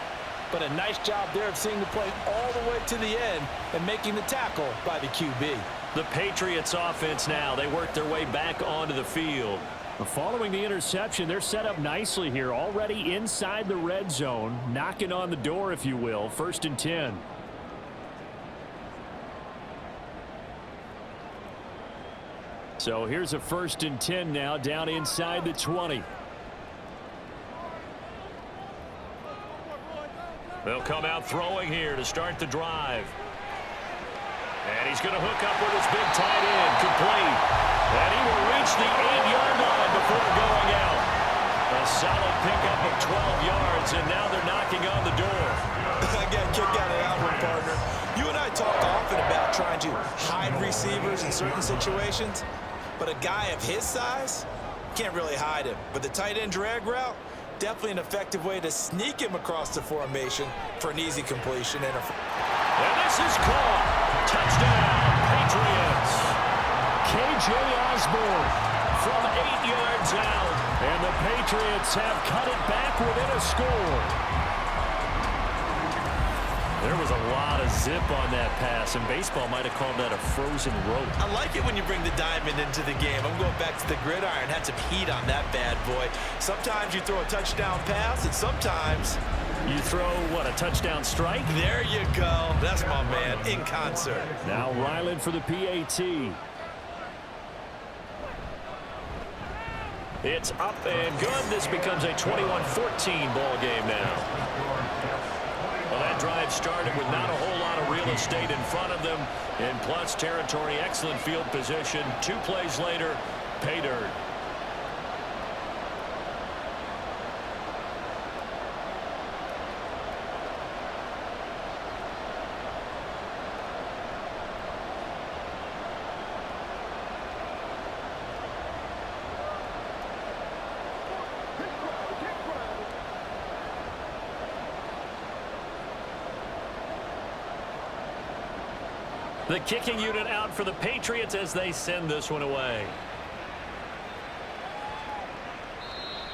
S2: But a nice job there of seeing the play all the way to the end and making the tackle by the QB.
S1: The Patriots offense now, they work their way back onto the field. Following the interception, they're set up nicely here, already inside the red zone, knocking on the door, if you will. 1st and 10. So here's a 1st and 10 now, down inside the 20. They'll come out throwing here to start the drive. And he's going to hook up with his big tight end, complete. And he will reach the 8-yard line before going out. A solid pickup of 12 yards, and now they're knocking on the door.
S6: I got a kick out of that one, partner. You and I talk often about trying to hide receivers in certain situations, but a guy of his size can't really hide him. But the tight end drag route, definitely an effective way to sneak him across the formation for an easy completion. And
S1: this is caught. Touchdown, Patriots. K.J. Osborne from 8 yards out. And the Patriots have cut it back within a score. There was a lot of zip on that pass, and baseball might have called that a frozen rope.
S6: I like it when you bring the diamond into the game. I'm going back to the gridiron. Had some heat on that bad boy. Sometimes you throw a touchdown pass, and sometimes
S1: you throw, what, a touchdown strike?
S6: There you go. That's my man, in concert.
S1: Now Ryland for the PAT. It's up and good. This becomes a 21-14 ball game now. Well, that drive started with not a whole lot of real estate in front of them. In plus territory, excellent field position. 2 plays later, pay dirt. The kicking unit out for the Patriots as they send this one away.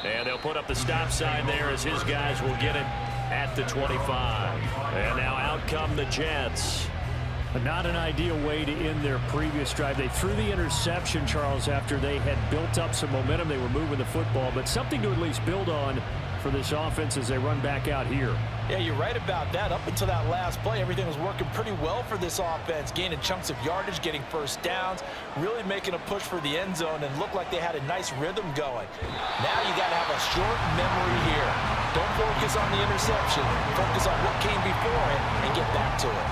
S1: And they'll put up the stop sign there as his guys will get it at the 25. And now out come the Jets. Not an ideal way to end their previous drive. They threw the interception, Charles, after they had built up some momentum. They were moving the football, but something to at least build on for this offense as they run back out here.
S2: Yeah, you're right about that. Up until that last play, everything was working pretty well for this offense, gaining chunks of yardage, getting first downs, really making a push for the end zone, and looked like they had a nice rhythm going. Now you got to have a short memory here. Don't focus on the interception. Focus on what came before it and get back to it.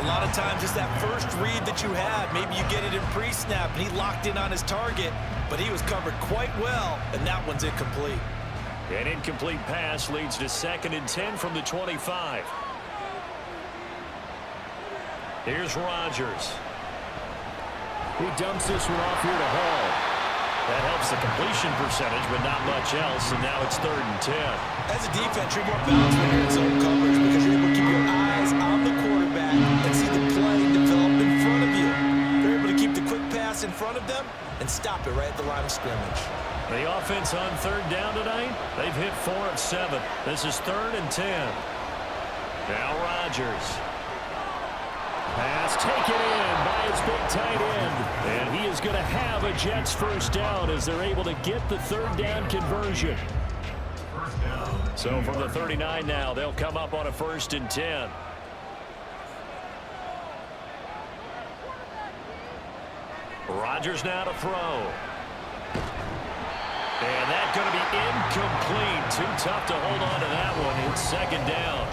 S6: A lot of times it's that first read that you have. Maybe you get it in pre-snap, and he locked in on his target, but he was covered quite well, and that one's incomplete.
S1: An incomplete pass leads to 2nd and 10 from the 25. Here's Rodgers. He dumps this one off here to Hall. That helps the completion percentage, but not much else, and now it's 3rd and 10.
S6: As a defense, you're more balanced when you're in zone coverage because you're able to keep your eyes on the quarterback and see the play develop in front of you. You're able to keep the quick pass in front of them and stop it right at the line of scrimmage.
S1: The offense on 3rd down tonight, they've hit 4 of 7. This is 3rd and 10. Now Rodgers. Pass taken in by his big tight end. And he is going to have a Jets first down as they're able to get the 3rd down conversion. So from the 39 now, they'll come up on a 1st and 10. Rodgers now to throw. And that's going to be incomplete. Too tough to hold on to that one. It's 2nd down.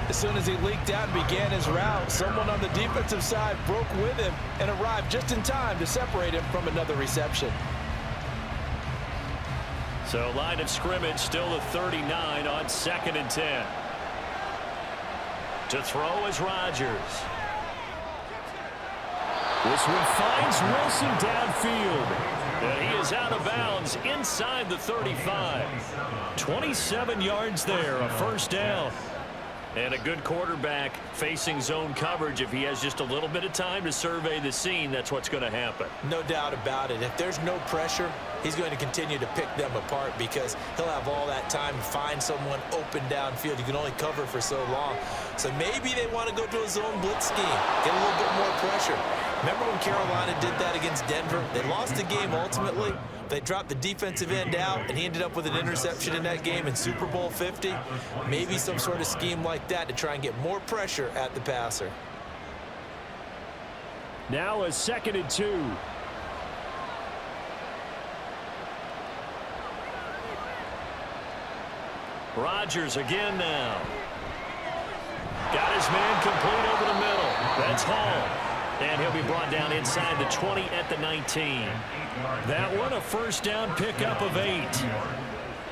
S2: As soon as he leaked out and began his route, someone on the defensive side broke with him and arrived just in time to separate him from another reception.
S1: So line of scrimmage still the 39 on 2nd and 10. To throw is Rodgers. This one finds Wilson downfield. And he is out of bounds inside the 35. 27 yards there, a 1st down. And a good quarterback facing zone coverage. If he has just a little bit of time to survey the scene, that's what's going to happen.
S6: No doubt about it. If there's no pressure, he's going to continue to pick them apart because he'll have all that time to find someone open downfield. You can only cover for so long. So maybe they want to go to a zone blitz scheme, get a little bit more pressure. Remember when Carolina did that against Denver? They lost the game ultimately. They dropped the defensive end out, and he ended up with an interception in that game in Super Bowl 50. Maybe some sort of scheme like that to try and get more pressure at the passer.
S1: Now a 2nd and 2. Rodgers again now. Got his man complete over the middle. That's Hall. And he'll be brought down inside the 20 at the 19. That one a first down pickup of 8.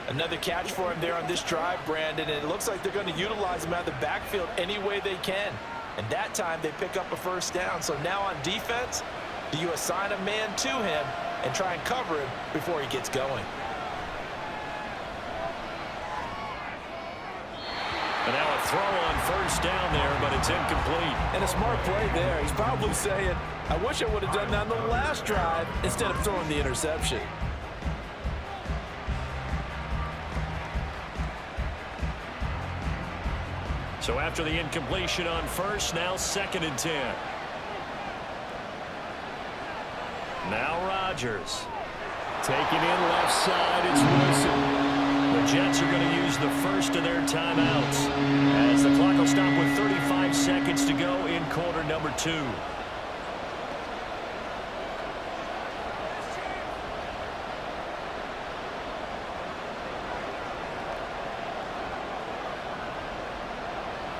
S2: Another catch for him there on this drive, Brandon, and it looks like they're going to utilize him out of the backfield any way they can. And that time they pick up a first down. So now on defense, do you assign a man to him and try and cover him before he gets going?
S1: And now a throw on first down there, but it's incomplete.
S2: And a smart play there. He's probably saying, I wish I would have done that on the last drive instead of throwing the interception.
S1: So after the incompletion on first, now 2nd and 10. Now Rodgers. Taking in left side, it's Wilson. The Jets are going to use the first of their timeouts as the clock will stop with 35 seconds to go in quarter number 2.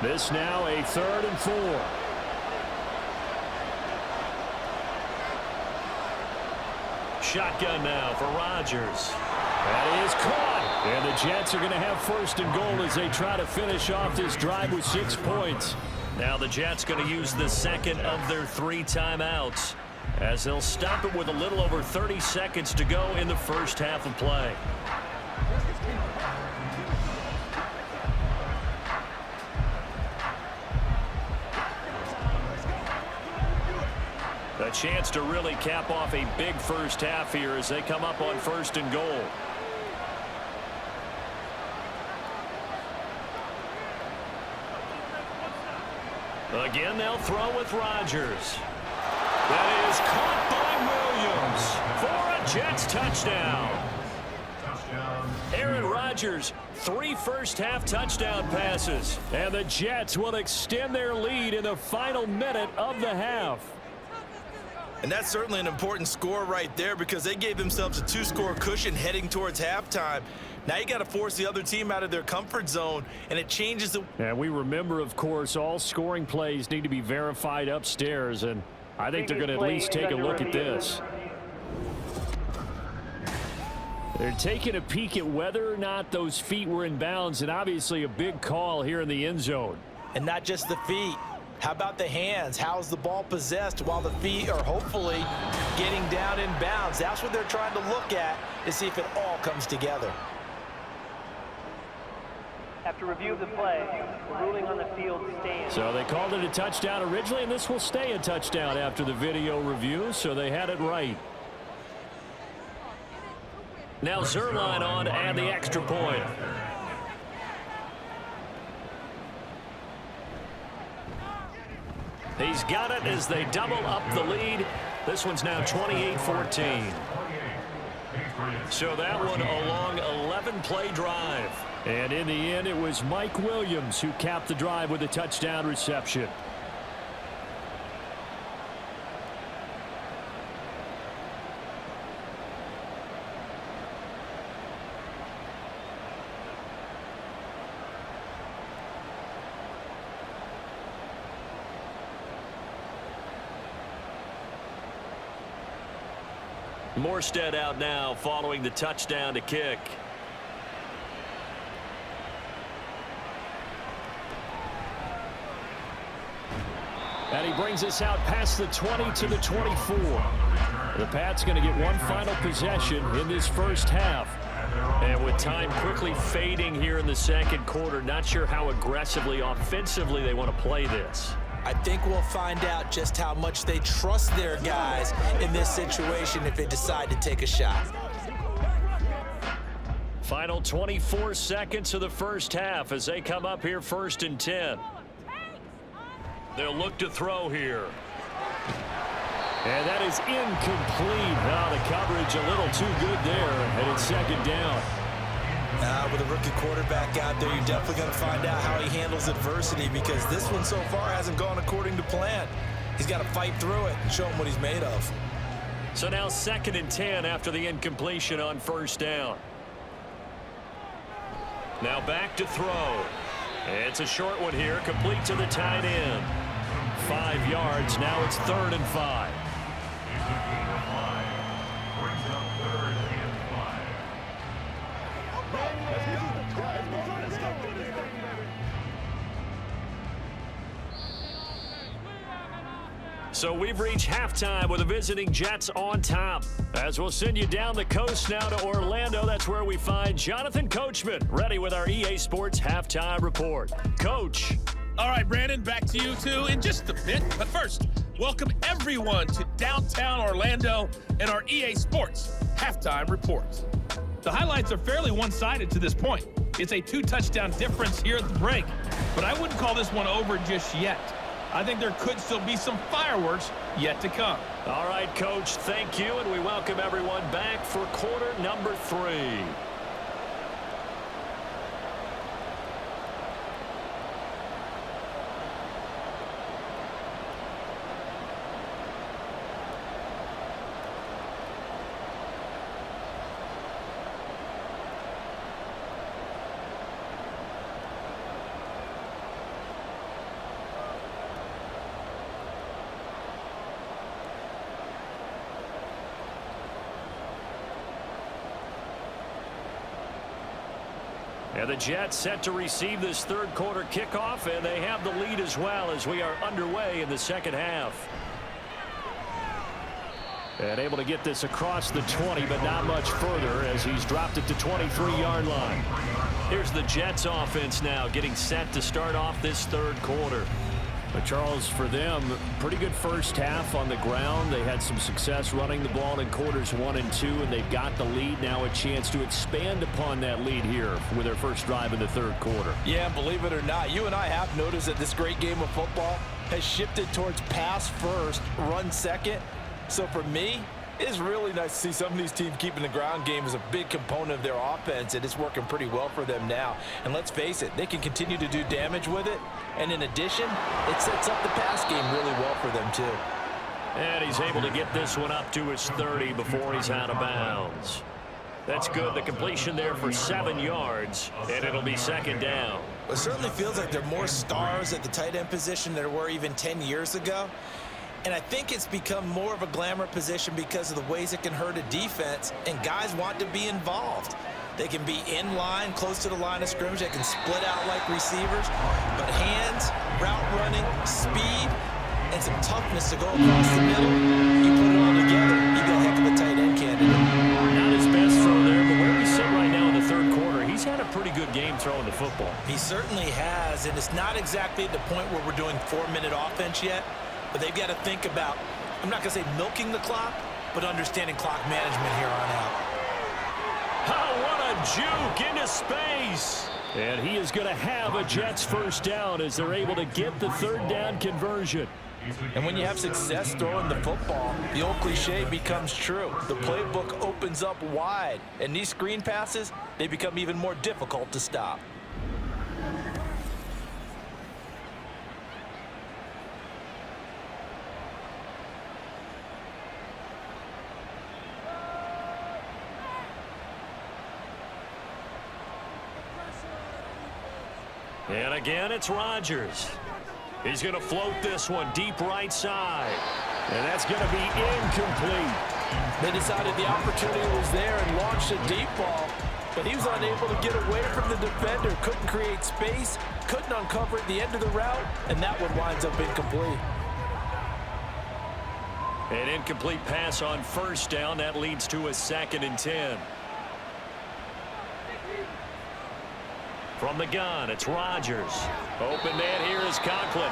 S1: This now a 3rd and 4. Shotgun now for Rodgers. That is caught. And the Jets are going to have 1st and goal as they try to finish off this drive with 6 points. Now the Jets going to use the 2nd of their 3 timeouts as they'll stop it with a little over 30 seconds to go in the first half of play. A chance to really cap off a big first half here as they come up on 1st and goal. Again, they'll throw with Rodgers. That is caught by Williams for a Jets touchdown. Aaron Rodgers, 3 first-half touchdown passes. And the Jets will extend their lead in the final minute of the half.
S6: And that's certainly an important score right there because they gave themselves a 2-score cushion heading towards halftime. Now you got to force the other team out of their comfort zone, and it changes the...
S1: And we remember, of course, all scoring plays need to be verified upstairs, and I think they're going to at least take a look at this. They're taking a peek at whether or not those feet were in bounds, and obviously a big call here in the end zone.
S2: And not just the feet. How about the hands? How's the ball possessed while the feet are hopefully getting down in bounds? That's what they're trying to look at to see if it all comes together.
S5: After review of the play, the ruling on the field stands.
S1: So they called it a touchdown originally, and this will stay a touchdown after the video review, so they had it right. Now Zerline on to add the extra point. He's got it as they double up the lead. This one's now 28-14. So that one a long 11-play drive. And in the end, it was Mike Williams who capped the drive with a touchdown reception. Morstead out now following the touchdown to kick. And he brings us out past the 20 to the 24. The Pats going to get one final possession in this first half. And with time quickly fading here in the second quarter, not sure how aggressively, offensively they want to play this.
S2: I think we'll find out just how much they trust their guys in this situation if they decide to take a shot.
S1: Final 24 seconds of the first half as they come up here 1st and 10. They'll look to throw here. And that is incomplete. Now the coverage a little too good there, and it's 2nd down.
S6: With a rookie quarterback out there, you're definitely going to find out how he handles adversity because this one so far hasn't gone according to plan. He's got to fight through it and show him what he's made of.
S1: So now 2nd and 10 after the incompletion on 1st down. Now back to throw. It's a short one here, complete to the tight end. 5 yards. Now it's 3rd and 5.
S3: It's a gain of 5. Brings up 3rd and 5.
S1: So we've reached halftime with the visiting Jets on top. As we'll send you down the coast now to Orlando, that's where we find Jonathan Coachman, ready with our EA Sports halftime report. Coach.
S7: All right, Brandon, back to you two in just a bit. But first, welcome everyone to downtown Orlando and our EA Sports halftime report. The highlights are fairly one-sided to this point. It's a 2-touchdown difference here at the break, but I wouldn't call this one over just yet. I think there could still be some fireworks yet to come.
S1: All right, Coach, thank you, and we welcome everyone back for quarter number 3. And the Jets set to receive this third quarter kickoff, and they have the lead as well as we are underway in the second half. And able to get this across the 20, but not much further as he's dropped it to 23-yard line. Here's the Jets offense now getting set to start off this third quarter. But Charles, for them, pretty good first half on the ground. They had some success running the ball in quarters 1 and 2, and they've got the lead now, a chance to expand upon that lead here with their first drive in the third quarter.
S2: Yeah, believe it or not, you and I have noticed that this great game of football has shifted towards pass first, run second. So for me, it's really nice to see some of these teams keeping the ground game as a big component of their offense, and it's working pretty well for them now. And let's face it, they can continue to do damage with it. And in addition, it sets up the pass game really well for them, too.
S1: And he's able to get this one up to his 30 before he's out of bounds. That's good. The completion there for 7 yards, and it'll be second down.
S6: It certainly feels like there are more stars at the tight end position than there were even 10 years ago. And I think it's become more of a glamour position because of the ways it can hurt a defense, and guys want to be involved. They can be in line, close to the line of scrimmage. They can split out like receivers. But hands, route running, speed, and some toughness to go across the middle. You put it all together, you got a heck of a tight end candidate.
S1: Not his best throw there, but where we sit right now in the third quarter, he's had a pretty good game throwing the football.
S6: He certainly has, and it's not exactly at the point where we're doing 4-minute offense yet. But they've got to think about, I'm not going to say milking the clock, but understanding clock management here on out.
S1: Oh, what a juke into space. And he is going to have a Jets first down as they're able to get the third down conversion.
S2: And when you have success throwing the football, the old cliche becomes true. The playbook opens up wide, and these screen passes, they become even more difficult to stop.
S1: And again, it's Rodgers. He's going to float this one deep right side. And that's going to be incomplete.
S2: They decided the opportunity was there and launched a deep ball, but he was unable to get away from the defender. Couldn't create space, couldn't uncover at the end of the route, and that one winds up incomplete.
S1: An incomplete pass on first down. That leads to a 2nd and 10. From the gun, it's Rodgers. Open man here is Conklin.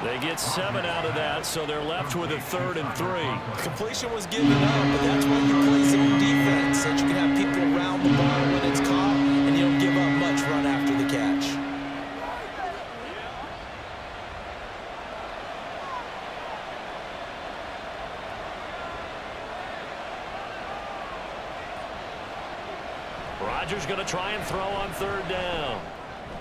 S1: They get 7 out of that, so they're left with a 3rd and 3.
S6: Completion was given up, but that's why you play some defense, so that you can have people around the ball when it's caught, and you don't give up much run after the catch.
S1: Rodgers going to try and throw on 3rd down.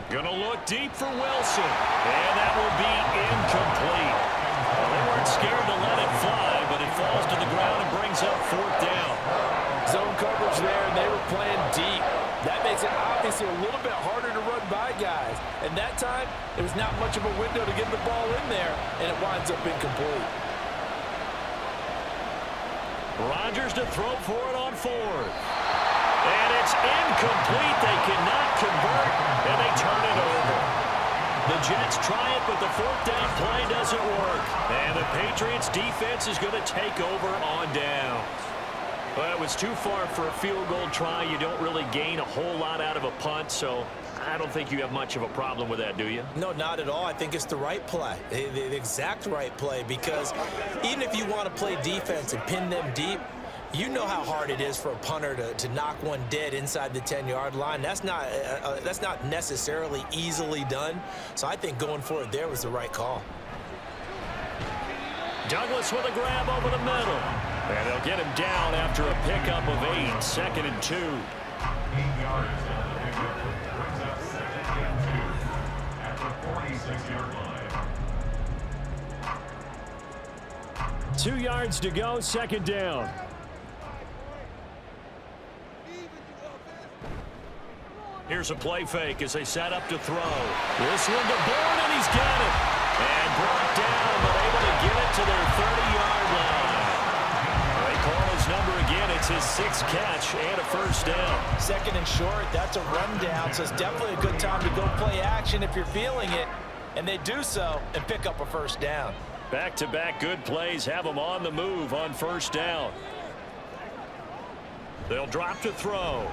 S1: Going to look deep for Wilson. And that will be incomplete. Well, they weren't scared to let it fly, but it falls to the ground and brings up 4th down.
S2: Zone coverage there, and they were playing deep. That makes it obviously a little bit harder to run by guys. And that time, there was not much of a window to get the ball in there, and it winds up incomplete.
S1: Rodgers to throw for it on fourth. And it's incomplete. They cannot convert, and they turn it over. The Jets try it, but the fourth down play doesn't work. And the Patriots defense is going to take over on downs. Well, it was too far for a field goal try. You don't really gain a whole lot out of a punt, so I don't think you have much of a problem with that, do you?
S6: No, not at all. I think it's the right play, the exact right play, because even if you want to play defense and pin them deep, you know how hard it is for a punter to knock one dead inside the 10-yard line. That's not necessarily easily done. So I think going for it there was the right call.
S1: Douglas with a grab over the middle. And they'll get him down after a pickup of 8, 2nd and 2.
S3: 8 yards on the pickup. Brings up 2nd and 2 at the 46-yard line.
S1: 2 yards to go, 2nd down. Here's a play fake as they set up to throw. This one to Bourne, and he's got it. And brought down, but able to get it to their 30-yard line. They call his number again. It's his 6th catch and a first down.
S2: 2nd and short, that's a rundown, so it's definitely a good time to go play action if you're feeling it. And they do so and pick up a first down.
S1: Back-to-back good plays have them on the move on first down. They'll drop to throw.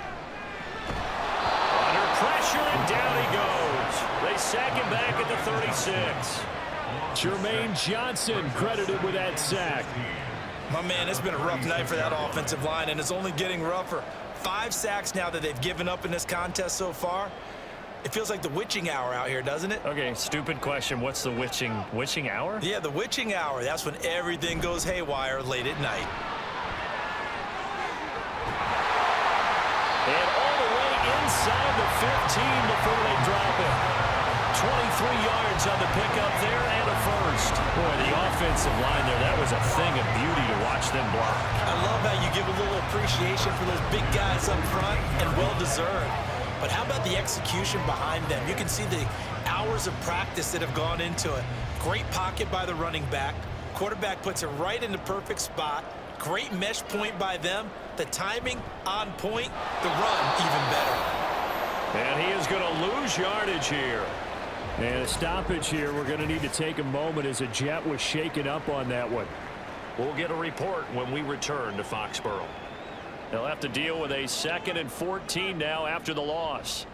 S1: Under pressure, and down he goes. They sack him back at the 36. Jermaine Johnson credited with that sack.
S6: My man, it's been a rough night for that offensive line, and it's only getting rougher. 5 sacks now that they've given up in this contest so far. It feels like the witching hour out here, doesn't it?
S1: Okay, stupid question. What's the witching hour?
S6: Yeah, the witching hour. That's when everything goes haywire late at night.
S1: And all the way inside the 15 before they drop it. 23 yards on the pickup there and a first. Boy, the offensive line there, that was a thing of beauty to watch them block.
S6: I love how you give a little appreciation for those big guys up front, and well-deserved. But how about the execution behind them? You can see the hours of practice that have gone into it. Great pocket by the running back. Quarterback puts it right in the perfect spot. Great mesh point by them. The timing on point. The run even better.
S1: And he is going to lose yardage here. And a stoppage here. We're going to need to take a moment as a Jet was shaken up on that one. We'll get a report when we return to Foxborough. They'll have to deal with a 2nd and 14 now after the loss.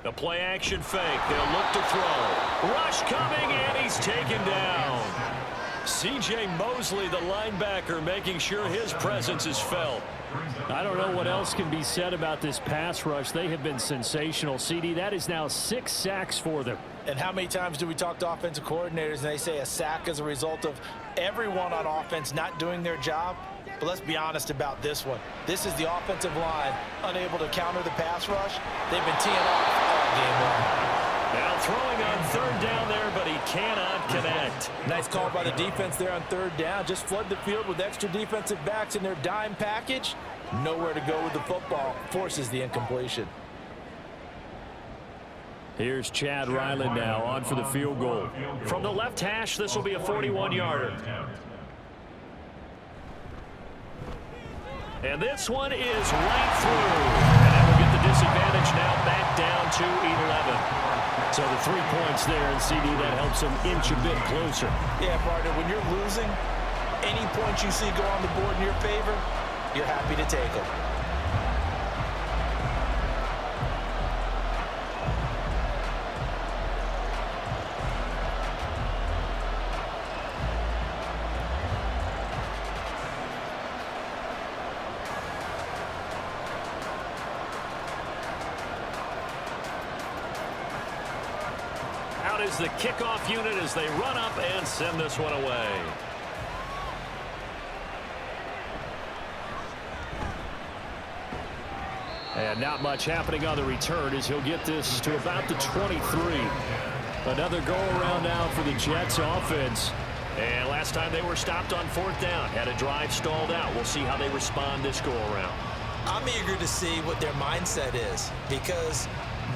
S1: The play action fake. They'll look to throw. Rush coming, and he's taken down. C.J. Mosley, the linebacker, making sure his presence is felt. I don't know what else can be said about this pass rush. They have been sensational. CD, that is now 6 sacks for them.
S2: And how many times do we talk to offensive coordinators and they say a sack is a result of everyone on offense not doing their job? But let's be honest about this one. This is the offensive line unable to counter the pass rush. They've been teeing off all game long.
S1: Now throwing on 3rd down there, but he cannot connect.
S2: Nice call by the defense there on 3rd down. Just flood the field with extra defensive backs in their dime package. Nowhere to go with the football. Forces the incompletion.
S1: Here's Chad Ryland now on for the field goal. From the left hash, this will be a 41-yarder. And this one is right through. And that will get the disadvantage now back down to 11. So the 3 points there, and CD, that helps them inch a bit closer.
S2: Yeah, partner, when you're losing, any points you see go on the board in your favor, you're happy to take them.
S1: Out is the kickoff unit as they run up and send this one away. And not much happening on the return as he'll get this to about the 23. Another go around now for the Jets offense. And last time they were stopped on 4th down, had a drive stalled out. We'll see how they respond this go-around.
S6: I'm eager to see what their mindset is, because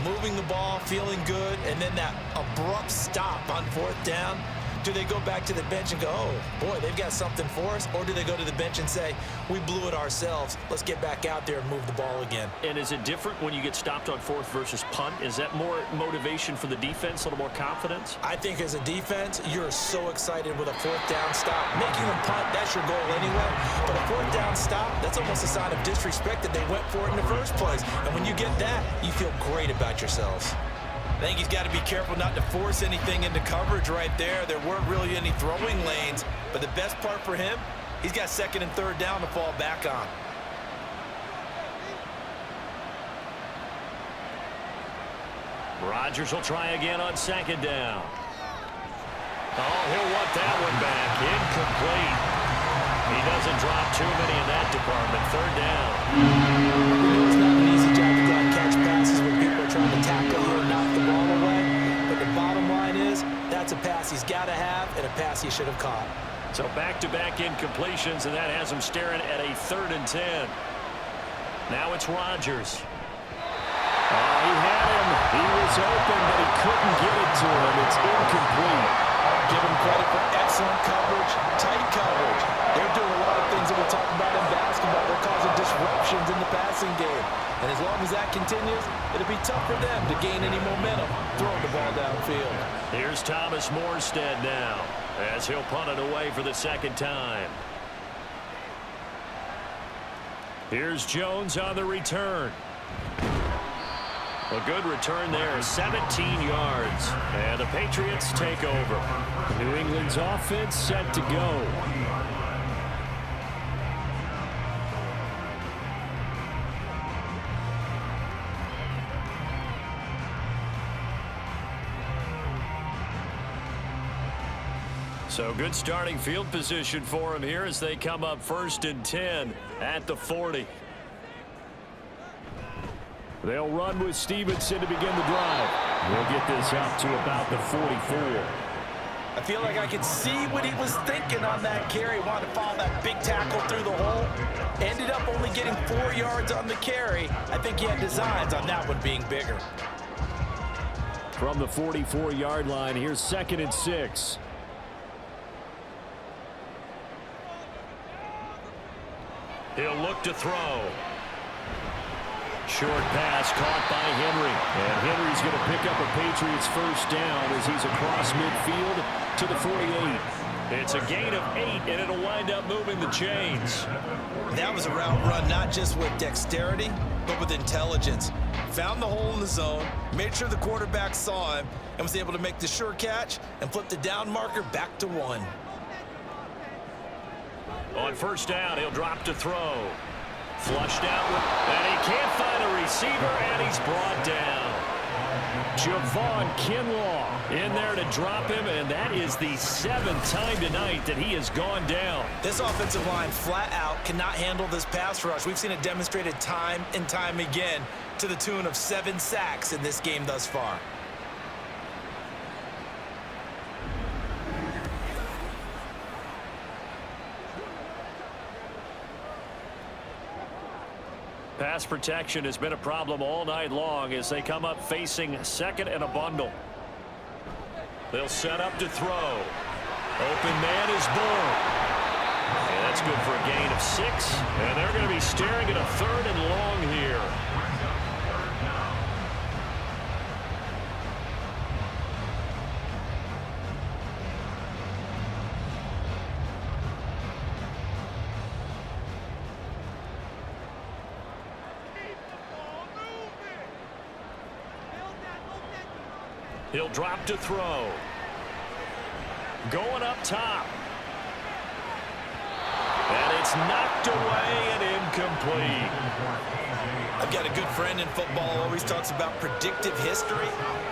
S6: moving the ball, feeling good, and then that abrupt stop on 4th down, do they go back to the bench and go, oh, boy, they've got something for us? Or do they go to the bench and say, we blew it ourselves. Let's get back out there and move the ball again.
S1: And is it different when you get stopped on 4th versus punt? Is that more motivation for the defense, a little more confidence?
S6: I think as a defense, you're so excited with a 4th down stop. Making them punt, that's your goal anyway. But a 4th down stop, that's almost a sign of disrespect that they went for it in the first place. And when you get that, you feel great about yourselves.
S2: I think he's got to be careful not to force anything into coverage right there. There weren't really any throwing lanes, but the best part for him, he's got 2nd and 3rd down to fall back on.
S1: Rodgers will try again on 2nd down. Oh, he'll want that one back. Incomplete. He doesn't drop too many in that department. 3rd down.
S6: It's not an easy job to go and catch passes when people are trying to tackle you and knock the ball away. But the bottom line is, that's a pass he's got to have and a pass he should have caught.
S1: So back-to-back incompletions, and that has him staring at a 3rd and 10. Now it's Rodgers. Oh, he had him. He was open, but he couldn't get it to him. It's incomplete.
S2: Give him credit for excellent coverage, tight coverage. They're doing a lot of things that we talk about in basketball. They're causing disruptions in the passing game. And as long as that continues, it'll be tough for them to gain any momentum throwing the ball downfield.
S1: Here's Thomas Morstead now, as he'll punt it away for the 2nd time. Here's Jones on the return. A good return there, 17 yards. And the Patriots take over. New England's offense set to go. So good starting field position for him here as they come up 1st and 10 at the 40. They'll run with Stevenson to begin the drive. We'll get this up to about the 44.
S2: I feel like I could see what he was thinking on that carry. Wanted to follow that big tackle through the hole. Ended up only getting 4 yards on the carry. I think he had designs on that one being bigger.
S1: From the 44-yard line, here's 2nd and 6. He'll look to throw. Short pass caught by Henry. And Henry's going to pick up a Patriots 1st down as he's across midfield to the 48. It's a gain of 8, and it'll wind up moving the chains.
S6: That was a route run not just with dexterity, but with intelligence. Found the hole in the zone, made sure the quarterback saw him, and was able to make the sure catch and flip the down marker back to 1.
S1: On 1st down, he'll drop to throw. Flushed out, and he can't find a receiver, and he's brought down. Javon Kinlaw in there to drop him, and that is the 7th time tonight that he has gone down.
S6: This offensive line flat out cannot handle this pass rush. We've seen it demonstrated time and time again to the tune of 7 sacks in this game thus far.
S1: Pass protection has been a problem all night long as they come up facing 2nd and a bundle. They'll set up to throw. Open man is born. And that's good for a gain of 6. And they're going to be staring at a 3rd and long here. He'll drop to throw. Going up top. And it's knocked away and incomplete.
S6: I've got a good friend in football, always talks about predictive history.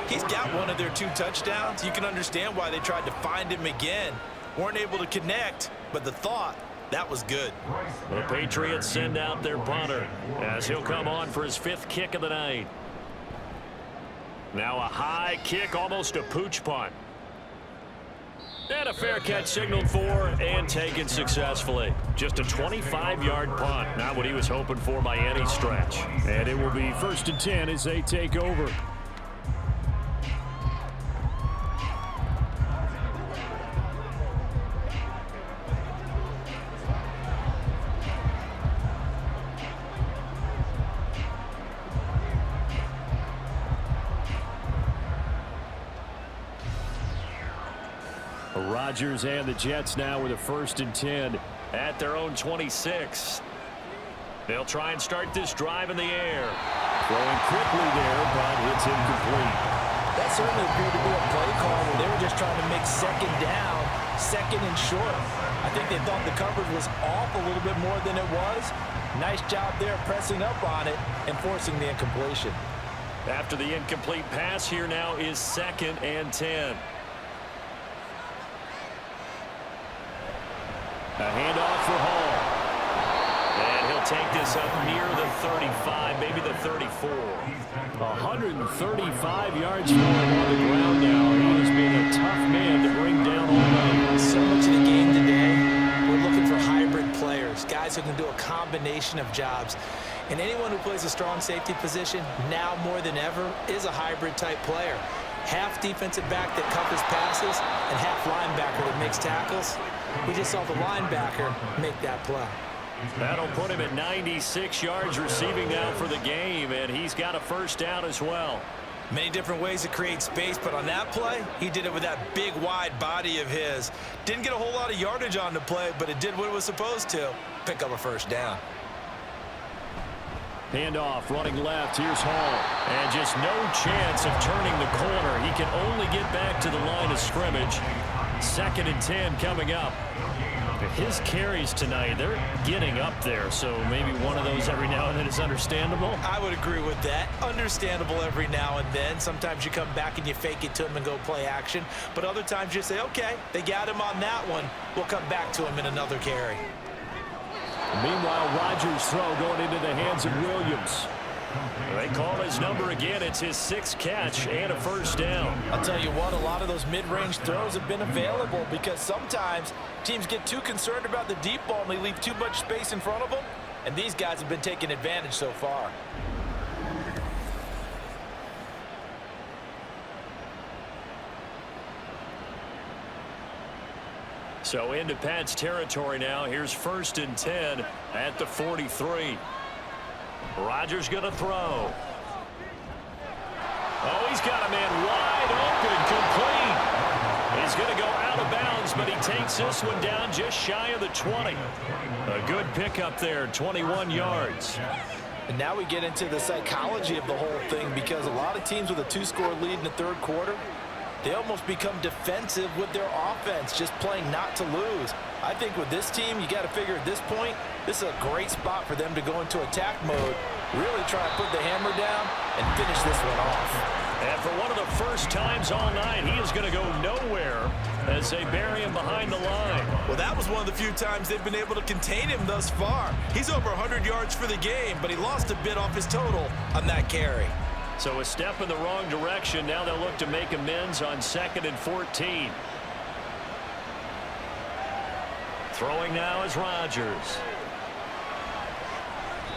S6: He's got one of their 2 touchdowns. You can understand why they tried to find him again. Weren't able to connect, but the thought, that was good.
S1: The Patriots send out their punter as he'll come on for his 5th kick of the night. Now a high kick, almost a pooch punt. And a fair catch signaled for and taken successfully. Just a 25-yard punt. Not what he was hoping for by any stretch. And it will be 1st and 10 as they take over. Rodgers and the Jets now with a 1st and 10 at their own 26. They'll try and start this drive in the air. Throwing quickly there, but it's incomplete.
S2: That certainly appeared to be a play call where they were just trying to make 2nd down, 2nd and short. I think they thought the coverage was off a little bit more than it was. Nice job there pressing up on it and forcing the incompletion.
S1: After the incomplete pass, here now is 2nd and 10. A handoff for Hall. And he'll take this up near the 35, maybe the 34. 135 yards for him on the ground now. He has been a tough man to bring down all night.
S6: So much of the game today, we're looking for hybrid players, guys who can do a combination of jobs. And anyone who plays a strong safety position, now more than ever, is a hybrid type player. Half defensive back that covers passes and half linebacker that makes tackles. We just saw the linebacker make that play.
S1: That'll put him at 96 yards receiving now for the game, and he's got a 1st down as well.
S6: Many different ways to create space, but on that play, he did it with that big, wide body of his. Didn't get a whole lot of yardage on the play, but it did what it was supposed to. Pick up a 1st down.
S1: Handoff, running left. Here's Hall. And just no chance of turning the corner. He can only get back to the line of scrimmage. 2nd and 10 coming up. His carries tonight, they're getting up there, so maybe one of those every now and then is understandable.
S6: I would agree with that. Understandable every now and then. Sometimes you come back and you fake it to him and go play action. But other times you say, okay, they got him on that one. We'll come back to him in another carry.
S1: Meanwhile, Rodgers' throw going into the hands of Williams. They call his number again. It's his 6th catch and a 1st down.
S2: I'll tell you what, a lot of those mid-range throws have been available because sometimes teams get too concerned about the deep ball and they leave too much space in front of them, and these guys have been taking advantage so far.
S1: So into Pat's territory now. Here's 1st and 10 at the 43. Rodgers going to throw. Oh, he's got a man wide open, complete. He's going to go out of bounds, but he takes this one down just shy of the 20. A good pickup there, 21 yards.
S2: And now we get into the psychology of the whole thing because a lot of teams with a 2-score lead in the 3rd quarter, they almost become defensive with their offense, just playing not to lose. I think with this team, you got to figure at this point, this is a great spot for them to go into attack mode, really try to put the hammer down and finish this one off.
S1: And for one of the first times all night, he is going to go nowhere as they bury him behind the line.
S6: Well, that was one of the few times they've been able to contain him thus far. He's over 100 yards for the game, but he lost a bit off his total on that carry.
S1: So a step in the wrong direction. Now they'll look to make amends on 2nd and 14. Throwing now is Rodgers.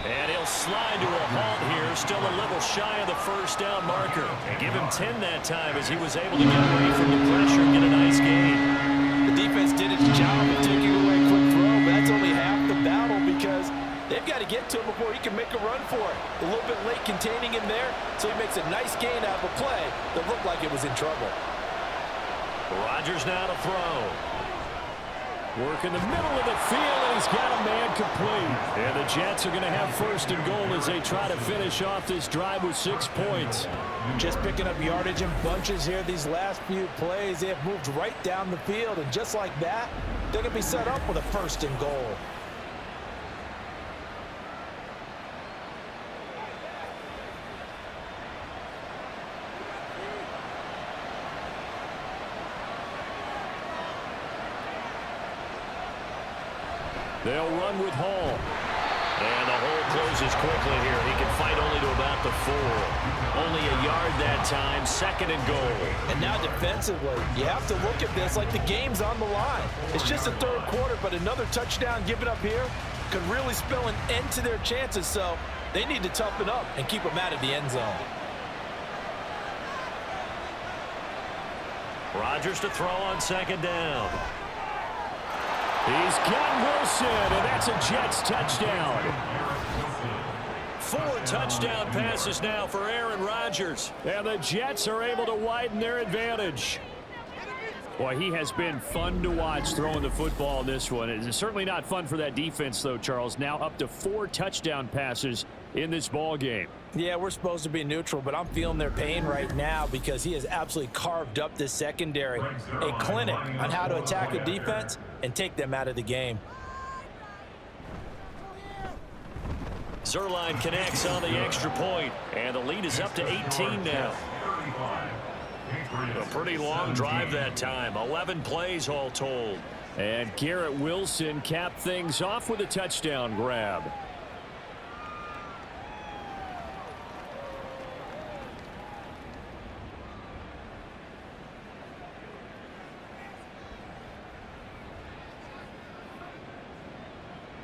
S1: And he'll slide to a halt here, still a little shy of the 1st down marker. And give him 10 that time as he was able to get away from the pressure and get a nice gain.
S2: The defense did its job of taking away a quick throw, but that's only half the battle because they've got to get to him before he can make a run for it. A little bit late containing him there, so he makes a nice gain out of a play that looked like it was in trouble.
S1: Rodgers now to throw. Work in the middle of the field, and he's got a man complete. And the Jets are going to have 1st and goal as they try to finish off this drive with 6 points.
S2: Just picking up yardage in bunches here these last few plays. They have moved right down the field, and just like that, they're going to be set up with a 1st and goal.
S1: They'll run with Hall. And the hold closes quickly here. He can fight only to about the 4. Only a yard that time, 2nd and goal.
S2: And now defensively, you have to look at this like the game's on the line. It's just the 3rd quarter, but another touchdown given up here could really spell an end to their chances, so they need to toughen up and keep them out of the end zone.
S1: Rodgers to throw on 2nd down. He's got Wilson, and that's a Jets touchdown. 4 touchdown passes now for Aaron Rodgers. And the Jets are able to widen their advantage. Boy, he has been fun to watch throwing the football in this one. It's certainly not fun for that defense, though, Charles. Now up to 4 touchdown passes in this ball game.
S2: Yeah, we're supposed to be neutral, but I'm feeling their pain right now because he has absolutely carved up this secondary. A clinic on how to attack a defense and take them out of the game.
S1: Zerline connects on the extra point, and the lead is up to 18 now. A pretty long drive that time, 11 plays all told. And Garrett Wilson capped things off with a touchdown grab.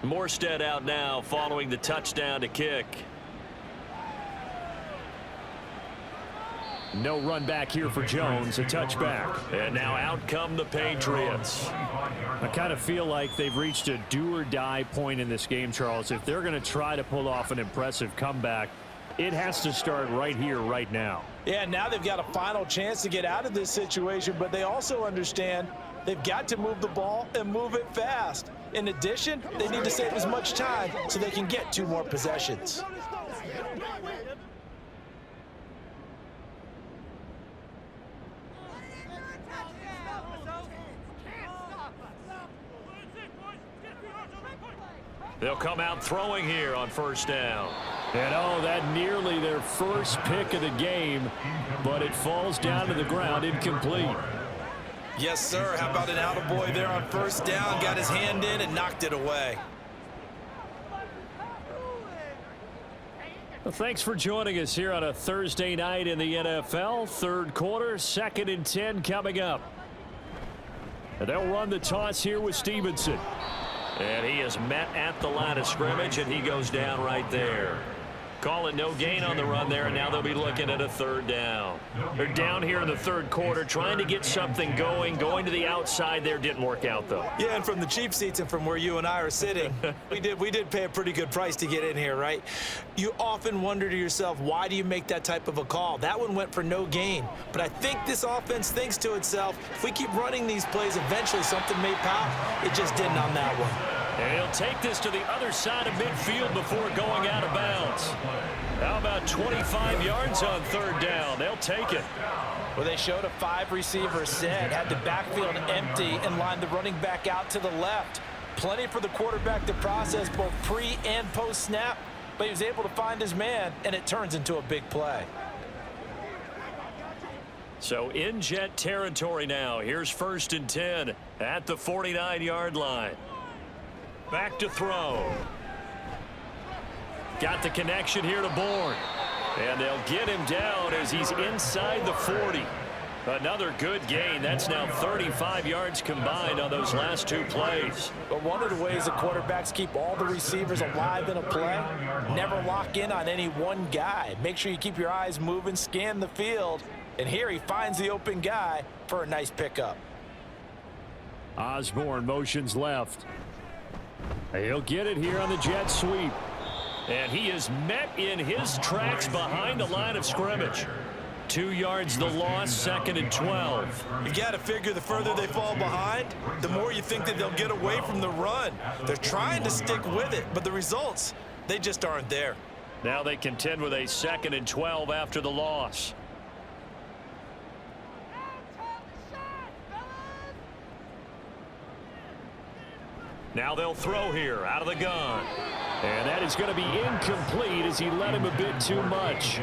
S1: Morstead out now following the touchdown to kick. No run back here for Jones, a touchback. And now out come the Patriots. I kind of feel like they've reached a do-or-die point in this game, Charles. If they're going to try to pull off an impressive comeback, it has to start right here, right now.
S2: Yeah, now they've got a final chance to get out of this situation, but they also understand they've got to move the ball and move it fast. In addition, they need to save as much time so they can get 2 more possessions.
S1: They'll come out throwing here on 1st down. And oh, that nearly their first pick of the game, but it falls down to the ground incomplete.
S6: Yes, sir. How about an attaboy there on 1st down? Got his hand in and knocked it away.
S1: Well, thanks for joining us here on a Thursday night in the NFL. 3rd quarter, 2nd and 10 coming up. And they'll run the toss here with Stevenson. And he is met at the line of scrimmage, and he goes down right there. Call it no gain on the run there, and now they'll be looking at a 3rd down. They're down here in the 3rd quarter, trying to get something going to the outside there. Didn't work out, though.
S6: Yeah, and from the cheap seats and from where you and I are sitting, we did pay a pretty good price to get in here, right? You often wonder to yourself, why do you make that type of a call? That one went for no gain. But I think this offense thinks to itself, if we keep running these plays, eventually something may pop. It just didn't on that one.
S1: And he'll take this to the other side of midfield before going out of bounds. How about 25 yards on 3rd down? They'll take it.
S2: Well, they showed a 5-receiver set, had the backfield empty, and lined the running back out to the left. Plenty for the quarterback to process both pre- and post-snap, but he was able to find his man, and it turns into a big play.
S1: So in Jet territory now. Here's 1st and 10 at the 49-yard line. Back to throw. Got the connection here to Bourne. And they'll get him down as he's inside the 40. Another good gain. That's now 35 yards combined on those last 2 plays.
S2: But one of the ways the quarterbacks keep all the receivers alive in a play, never lock in on any one guy. Make sure you keep your eyes moving, scan the field. And here he finds the open guy for a nice pickup.
S1: Osborne motions left. He'll get it here on the jet sweep. And he is met in his tracks behind the line of scrimmage. 2 yards the loss, 2nd and 12.
S6: You got to figure the further they fall behind, the more you think that they'll get away from the run. They're trying to stick with it, but the results, they just aren't there.
S1: Now they contend with a 2nd and 12 after the loss. Now they'll throw here out of the gun. And that is going to be incomplete as he let him a bit too much.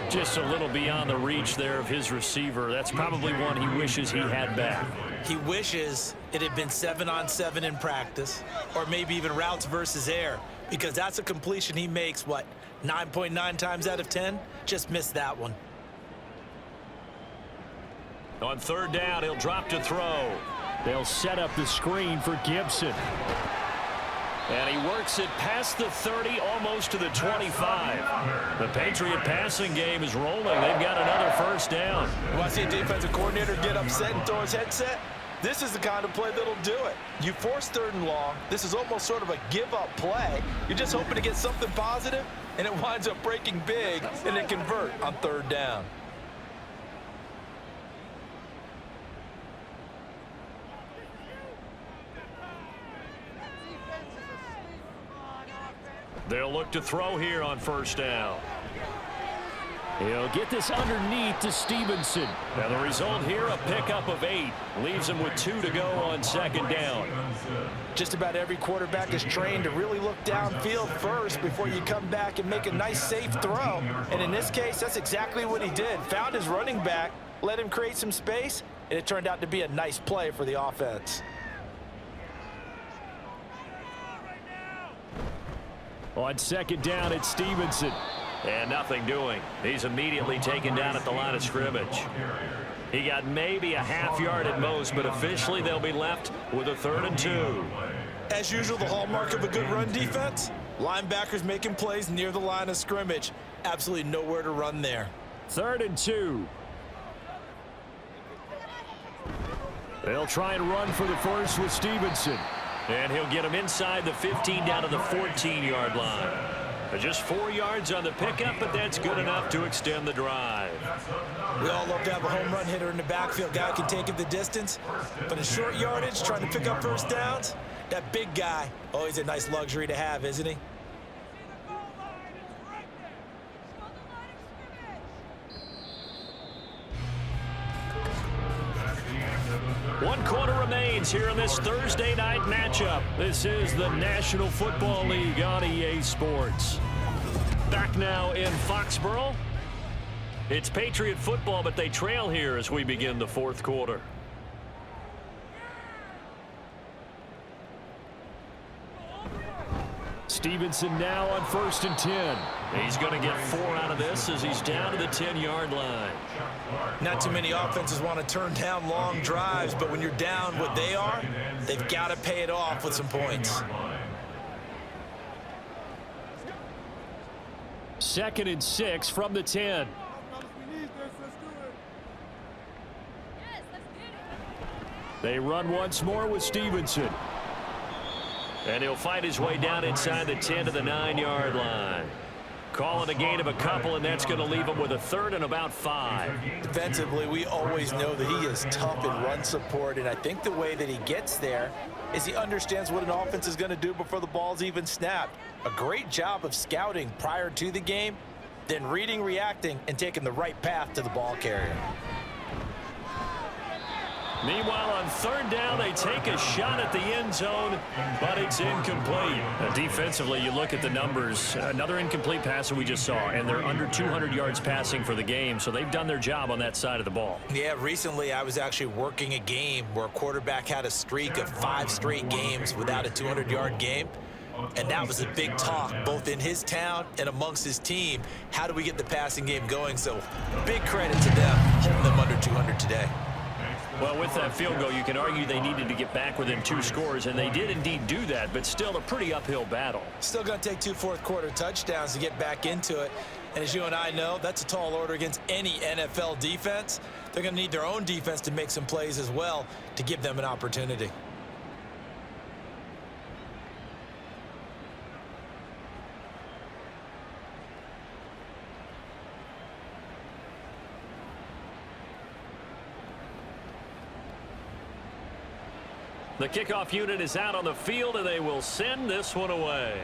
S1: Just a little beyond the reach there of his receiver. That's probably one he wishes he had back.
S6: He wishes it had been 7-on-7 in practice, or maybe even routes versus air, because that's a completion he makes, what, 9.9 times out of 10? Just missed that one.
S1: On third down, he'll drop to throw. They'll set up the screen for Gibson. And he works it past the 30, almost to the 25. The Patriot passing game is rolling. They've got another first down.
S2: Want to see a defensive coordinator get upset and throw his headset? This is the kind of play that'll do it. You force third and long. This is almost sort of a give-up play. You're just hoping to get something positive, and it winds up breaking big, and they convert on third down.
S1: They'll look to throw here on first down. He'll get this underneath to Stevenson. And the result here, a pickup of 8. Leaves him with 2 to go on second down.
S2: Just about every quarterback is trained to really look downfield first before you come back and make a nice, safe throw. And in this case, that's exactly what he did. Found his running back, let him create some space, and it turned out to be a nice play for the offense.
S1: On second down, it's Stevenson. And nothing doing. He's immediately taken down at the line of scrimmage. He got maybe a half yard at most, but officially they'll be left with a 3rd and 2.
S2: As usual, the hallmark of a good run defense, linebackers making plays near the line of scrimmage. Absolutely nowhere to run there.
S1: 3rd and 2. They'll try and run for the first with Stevenson. And he'll get him inside the 15 down to the 14-yard line. Just 4 yards on the pickup, but that's good enough to extend the drive.
S2: We all love to have a home run hitter in the backfield. Guy can take it the distance. But in short yardage, trying to pick up first downs, that big guy, always a nice luxury to have, isn't he?
S1: One quarter remains here in this Thursday night matchup. This is the National Football League on EA Sports. Back now in Foxborough. It's Patriot football, but they trail here as we begin the 4th quarter. Stevenson now on 1st and 10. He's going to get 4 out of this as he's down to the 10-yard line.
S6: Not too many offenses want to turn down long drives, but when you're down what they are, they've got to pay it off with some points.
S1: 2nd and 6 from the 10. They run once more with Stevenson. And he'll fight his way down inside the 10 to the 9-yard line. Calling a gain of a couple, and that's going to leave him with a 3rd and about 5.
S2: Defensively, we always know that he is tough in run support, and I think the way that he gets there is he understands what an offense is going to do before the ball's even snapped. A great job of scouting prior to the game, then reading, reacting, and taking the right path to the ball carrier.
S1: Meanwhile, on 3rd down, they take a shot at the end zone, but it's incomplete. Defensively, you look at the numbers. Another incomplete pass that we just saw, and they're under 200 yards passing for the game, so they've done their job on that side of the ball.
S6: Yeah, recently I was actually working a game where a quarterback had a streak of 5 straight games without a 200-yard game. And that was a big talk, both in his town and amongst his team. How do we get the passing game going? So big credit to them, holding them under 200 today.
S1: Well, with that field goal, you can argue they needed to get back within 2 scores, and they did indeed do that, but still a pretty uphill battle.
S6: Still going to take 2 fourth-quarter touchdowns to get back into it. And as you and I know, that's a tall order against any NFL defense. They're going to need their own defense to make some plays as well to give them an opportunity.
S1: The kickoff unit is out on the field, and they will send this one away.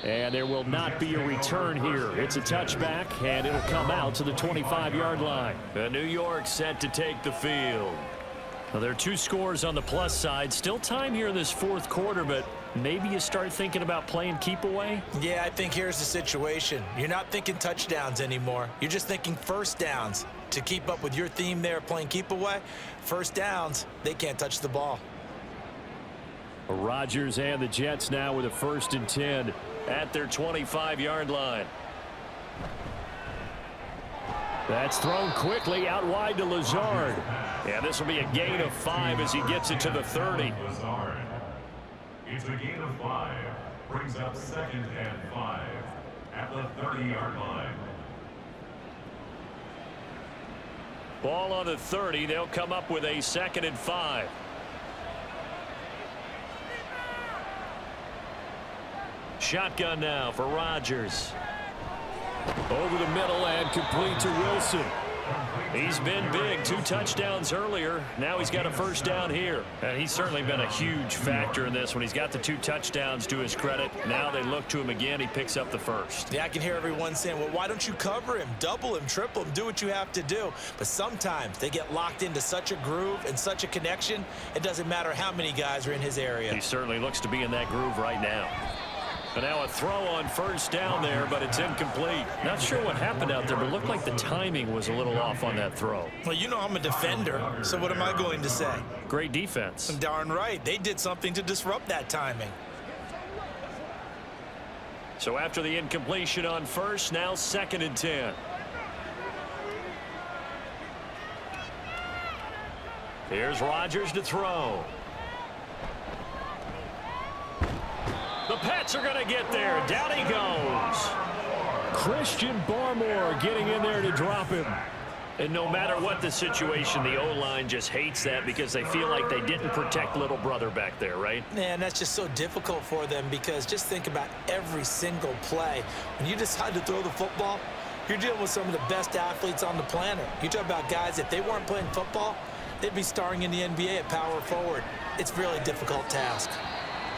S1: And there will not be a return here. It's a touchback, and it'll come out to the 25-yard line. New York set to take the field. Well, there are 2 scores on the plus side. Still time here in this 4th quarter, but maybe you start thinking about playing keep away?
S6: Yeah, I think here's the situation. You're not thinking touchdowns anymore. You're just thinking first downs. To keep up with your theme there, playing keep away, first downs, they can't touch the ball.
S1: Rodgers and the Jets now with a 1st and 10
S4: at their 25-yard line.
S1: That's thrown quickly out wide to Lazard.
S4: Yeah, this will be a gain of 5 as he gets it to the 30.
S3: Lazard. It's a gain of 5. Brings up 2nd and 5 at the 30-yard line.
S4: Ball on the 30. They'll come up with a 2nd and 5. Shotgun now for Rodgers.
S1: Over the middle and complete to Wilson.
S4: He's been big. 2 touchdowns earlier. Now he's got a 1st down here. And he's certainly been a huge factor in this one. He's got the 2 touchdowns to his credit. Now they look to him again. He picks up the 1st.
S6: Yeah, I can hear everyone saying, well, why don't you cover him, double him, triple him, do what you have to do. But sometimes they get locked into such a groove and such a connection, it doesn't matter how many guys are in his area.
S4: He certainly looks to be in that groove right now. And now a throw on 1st down there, but it's incomplete. Not sure what happened out there, but it looked like the timing was a little off on that throw.
S6: Well, you know I'm a defender, so what am I going to say?
S4: Great defense.
S6: Darn right. They did something to disrupt that timing.
S4: So after the incompletion on 1st, now 2nd and 10. Here's Rodgers to throw. The Pats are going to get there. Down he goes.
S1: Christian Barmore getting in there to drop him.
S4: And no matter what the situation, the O-line just hates that because they feel like they didn't protect little brother back there, right?
S6: Man, that's just so difficult for them because just think about every single play. When you decide to throw the football, you're dealing with some of the best athletes on the planet. You talk about guys, if they weren't playing football, they'd be starring in the NBA at power forward. It's a really difficult task.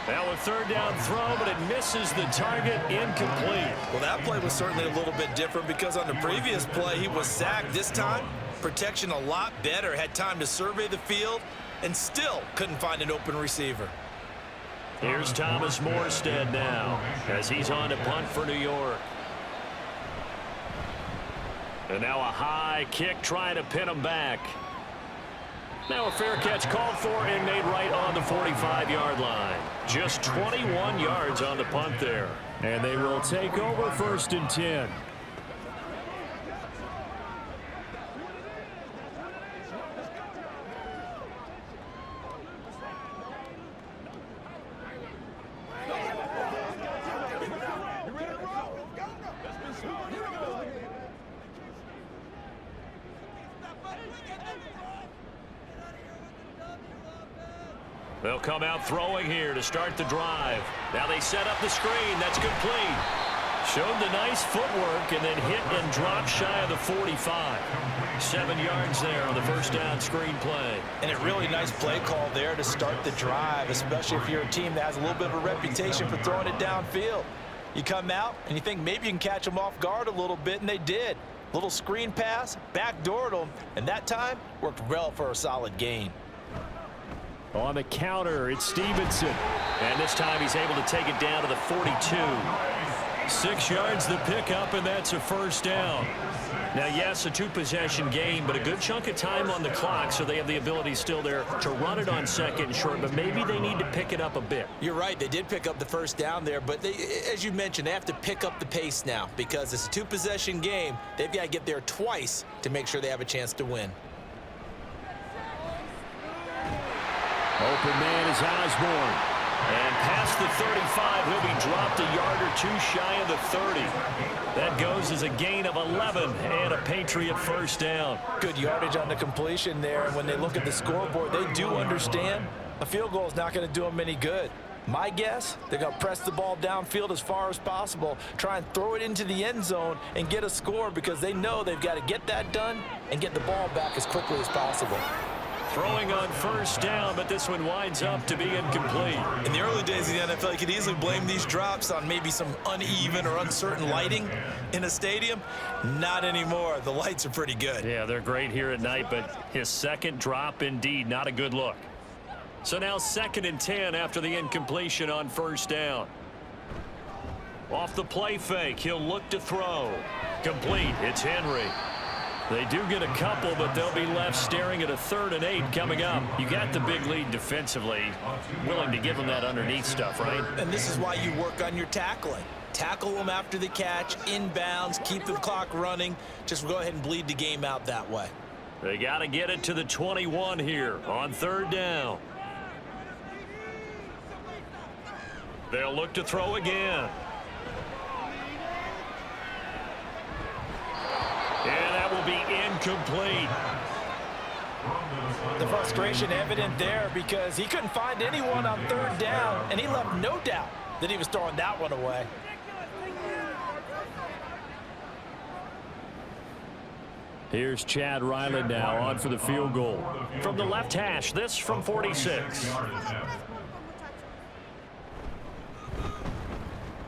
S4: Now a 3rd down throw, but it misses the target, incomplete.
S6: Well, that play was certainly a little bit different because on the previous play, he was sacked. This time, protection a lot better. Had time to survey the field and still couldn't find an open receiver.
S4: Here's Thomas Morstead now as he's on to punt for New York. And now a high kick trying to pin him back. Now a fair catch called for and made right on the 45-yard line. Just 21 yards on the punt there.
S1: And they will take over 1st and 10.
S4: They'll come out throwing here to start the drive. Now they set up the screen. That's complete. Showed the nice footwork and then hit and dropped shy of the 45. 7 yards there on the 1st down screen play.
S6: And a really nice play call there to start the drive, especially if you're a team that has a little bit of a reputation for throwing it downfield. You come out and you think maybe you can catch them off guard a little bit, and they did. Little screen pass, backdoored them, and that time worked well for a solid gain.
S1: On the counter, it's Stevenson.
S4: And this time he's able to take it down to the 42. 6 yards the pickup, and that's a 1st down. Now, yes, a 2-possession game, but a good chunk of time on the clock, so they have the ability still there to run it on 2nd and short, but maybe they need to pick it up a bit.
S6: You're right. They did pick up the 1st down there, but they, as you mentioned, they have to pick up the pace now because it's a 2-possession game. They've got to get there twice to make sure they have a chance to win.
S1: Open man is Osborne.
S4: And past the 35, he'll be dropped a yard or 2 shy of the 30. That goes as a gain of 11 and a Patriot 1st down.
S6: Good yardage on the completion there, and when they look at the scoreboard, they do understand a field goal is not going to do them any good. My guess, they're going to press the ball downfield as far as possible, try and throw it into the end zone and get a score because they know they've got to get that done and get the ball back as quickly as possible.
S4: Throwing on 1st down, but this one winds up to be incomplete.
S6: In the early days of the NFL, you could easily blame these drops on maybe some uneven or uncertain lighting in a stadium. Not anymore. The lights are pretty good.
S4: Yeah, they're great here at night, but his 2nd drop, indeed, not a good look. So now 2nd and 10 after the incompletion on 1st down. Off the play fake, he'll look to throw. Complete, it's Henry.
S1: They do get a couple, but they'll be left staring at a 3rd and 8 coming up. You got the big lead defensively. Willing to give them that underneath stuff, right?
S6: And this is why you work on your tackling. Tackle them after the catch, inbounds, keep the clock running. Just go ahead and bleed the game out that way.
S1: They got to get it to the 21 here on 3rd down. They'll look to throw again. And that will be incomplete.
S2: The frustration evident there because he couldn't find anyone on 3rd down, and he left no doubt that he was throwing that one away.
S1: Here's Chad Ryland now on for the field goal. From the left hash, this from 46.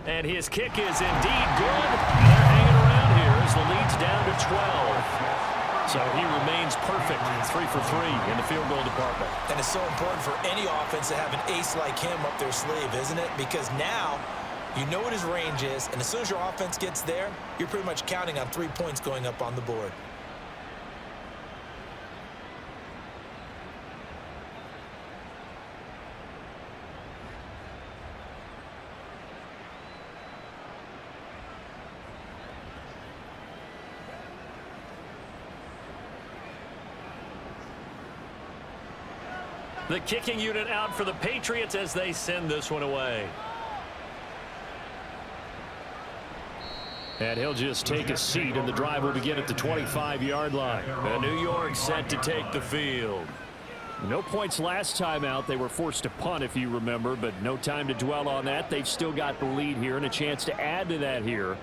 S1: And his kick is indeed good. They're hanging around here as the lead's down to 12. So he remains perfect, 3 for 3 in the field goal department.
S6: And it's so important for any offense to have an ace like him up their sleeve, isn't it? Because now you know what his range is, and as soon as your offense gets there, you're pretty much counting on 3 points going up on the board.
S1: The kicking unit out for the Patriots as they send this one away. And he'll just take a seat, and the drive will begin at the 25-yard line. And New York set to take the field. No points last time out. They were forced to punt, if you remember, but no time to dwell on that. They've still got the lead here and a chance to add to that here.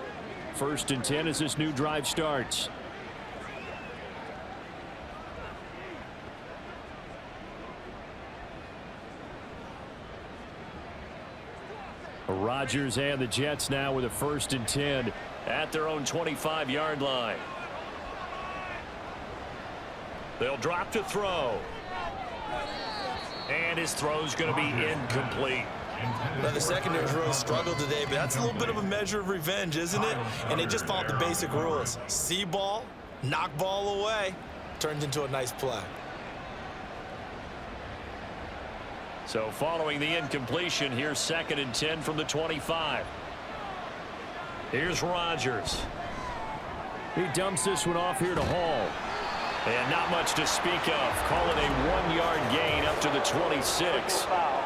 S1: 1st and 10 as this new drive starts. Rodgers and the Jets now with a 1st and 10 at their own 25-yard line. They'll drop to throw. And his throw's going to be incomplete.
S6: Now, the secondary's really struggled today, but that's a little bit of a measure of revenge, isn't it? And they just followed the basic rules. See ball, knock ball away, turns into a nice play.
S1: So following the incompletion, here's 2nd and 10 from the 25. Here's Rodgers. He dumps this one off here to Hall. And not much to speak of. Call it a 1-yard gain up to the 26.
S5: Foul.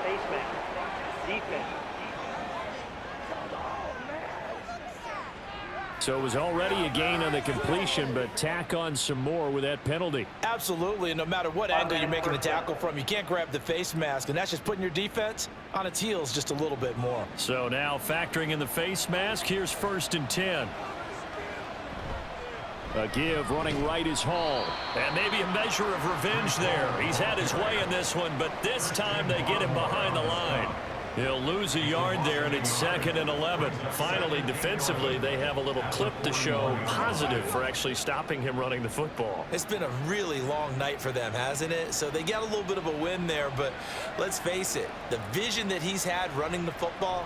S5: Baseman. Defense.
S1: So it was already a gain on the completion, but tack on some more with that penalty.
S2: Absolutely, and no matter what angle you're making the tackle from, you can't grab the face mask, and that's just putting your defense on its heels just a little bit more.
S1: So now factoring in the face mask, here's 1st and 10. A give running right is Hall. And maybe a measure of revenge there. He's had his way in this one, but this time they get him behind the line. He'll lose a yard there, and it's 2nd and 11. Finally, defensively, they have a little clip to show positive for actually stopping him running the football.
S6: It's been a really long night for them, hasn't it? So they got a little bit of a win there, but let's face it, the vision that he's had running the football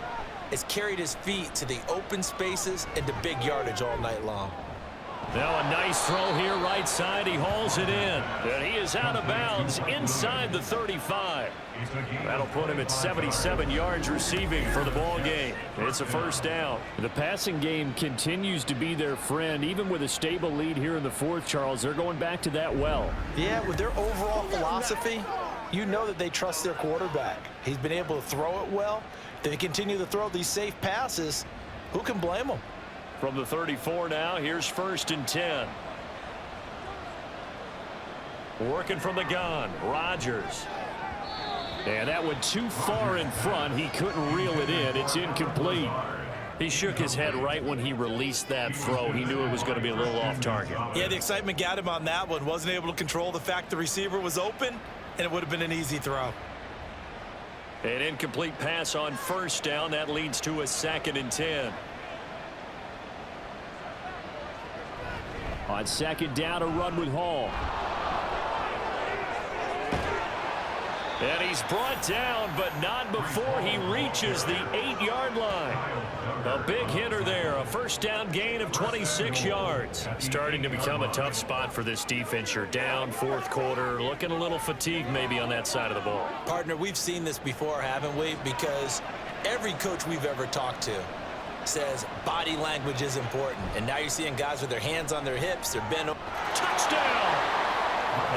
S6: has carried his feet to the open spaces and to big yardage all night long.
S1: Now a nice throw here right side. He hauls it in. And he is out of bounds inside the 35. That'll put him at 77 yards receiving for the ball game. It's a 1st down. The passing game continues to be their friend. Even with a stable lead here in the 4th, Charles, they're going back to that well.
S2: Yeah, with their overall philosophy, you know that they trust their quarterback. He's been able to throw it well. They continue to throw these safe passes. Who can blame them?
S1: From the 34 now, here's 1st and 10. Working from the gun, Rodgers. And that went too far in front. He couldn't reel it in. It's incomplete. He shook his head right when he released that throw. He knew it was going to be a little off target.
S6: Yeah, the excitement got him on that one. Wasn't able to control the fact the receiver was open, and it would have been an easy throw.
S1: An incomplete pass on 1st down. That leads to a 2nd and 10. On 2nd down, a run with Hall. And he's brought down, but not before he reaches the 8-yard line. A big hitter there, a first down gain of 26 yards. Starting to become a tough spot for this defense. You're down, fourth quarter, looking a little fatigued maybe on that side of the ball.
S6: Partner, we've seen this before, haven't we? Because every coach we've ever talked to says body language is important. And now you're seeing guys with their hands on their hips, they're bent over.
S1: Touchdown!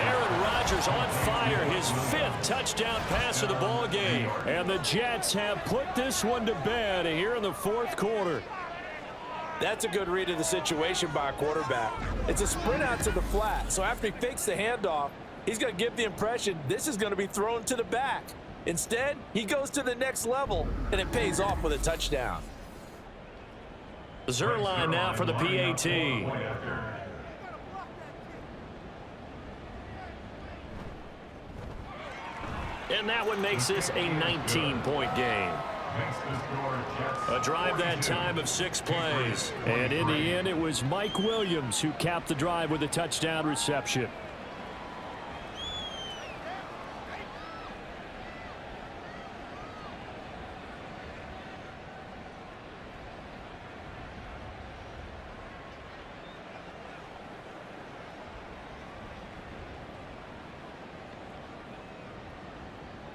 S1: Aaron Rodgers on fire, his 5th touchdown pass of the ball game. And the Jets have put this one to bed here in the fourth quarter.
S2: That's a good read of the situation by a quarterback. It's a sprint out to the flat, so after he fakes the handoff, he's going to give the impression this is going to be thrown to the back. Instead, he goes to the next level, and it pays off with a touchdown.
S1: Zerline now for the PAT. And that one makes this a 19-point game. A drive that time of 6 plays. And in the end, it was Mike Williams who capped the drive with a touchdown reception.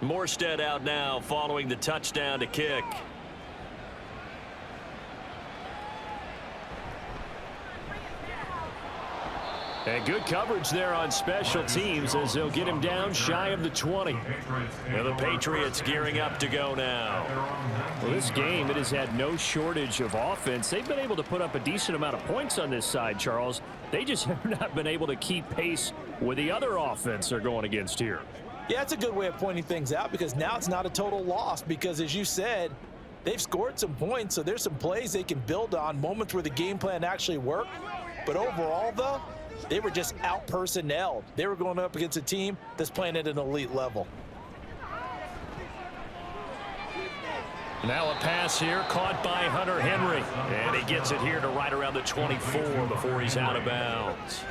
S1: Morstead out now following the touchdown to kick. And good coverage there on special teams as they'll get him down shy of the 20. And the Patriots gearing up to go now. Well, this game, it has had no shortage of offense. They've been able to put up a decent amount of points on this side, Charles. They just have not been able to keep pace with the other offense they're going against here.
S2: Yeah, it's a good way of pointing things out because now it's not a total loss because, as you said, they've scored some points, so there's some plays they can build on, moments where the game plan actually worked. But overall, though, they were just out-personnelled. They were going up against a team that's playing at an elite level.
S1: Now a pass here caught by Hunter Henry. And he gets it here to right around the 24 before he's out of bounds.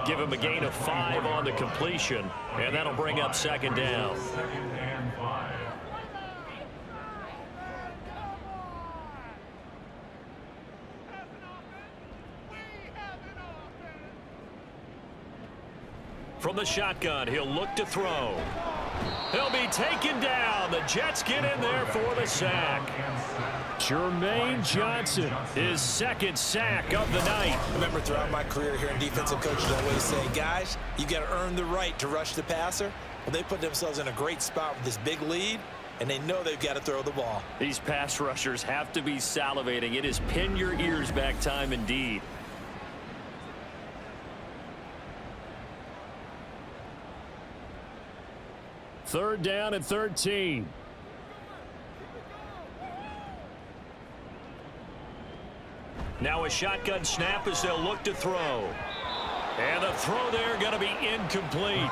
S1: Give him a gain of 5 on the completion, and that'll bring up second down. From the shotgun, he'll look to throw. He'll be taken down. The Jets get in there for the sack. Jermaine Johnson, his 2nd sack of the night.
S6: I remember throughout my career here in defensive coaches always say, guys, you got to earn the right to rush the passer. Well, they put themselves in a great spot with this big lead, and they know they've got to throw the ball.
S1: These pass rushers have to be salivating. It is pin your ears back time indeed. Third down and 13. Now a shotgun snap as they'll look to throw. And the throw there going to be incomplete.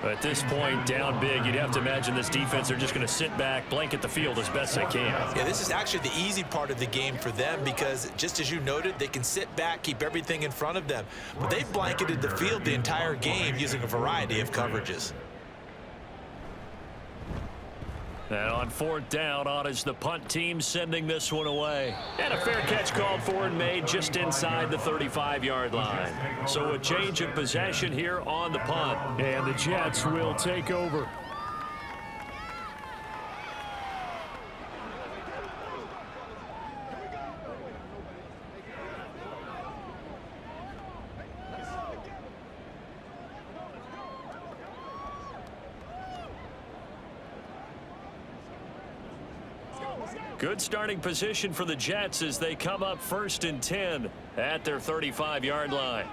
S1: At this point, down big, you'd have to imagine this defense are just going to sit back, blanket the field as best they can.
S6: Yeah, this is actually the easy part of the game for them because, just as you noted, they can sit back, keep everything in front of them. But they've blanketed the field the entire game using a variety of coverages.
S1: And on 4th down, on is the punt team sending this one away. And a fair catch called for and made just inside the 35-yard line. So a change of possession here on the punt. And the Jets will take over. Good starting position for the Jets as they come up 1st and 10 at their 35-yard line.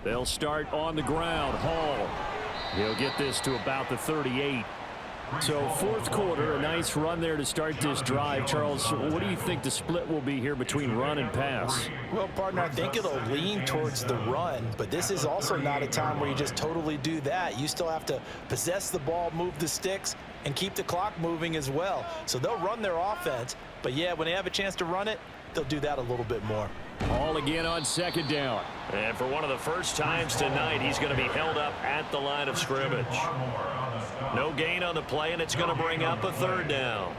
S1: They'll start on the ground. Hall. He'll get this to about the 38. So 4th quarter, a nice run there to start this drive. Charles, what do you think the split will be here between run and pass?
S2: Well, partner, I think it'll lean towards the run, but this is also not a time where you just totally do that. You still have to possess the ball, move the sticks, and keep the clock moving as well. So they'll run their offense, but yeah, when they have a chance to run it, they'll do that a little bit more.
S1: Ball again on second down.
S4: And for one of the first times tonight, he's going to be held up at the line of scrimmage. No gain on the play, and it's going to bring up a third down.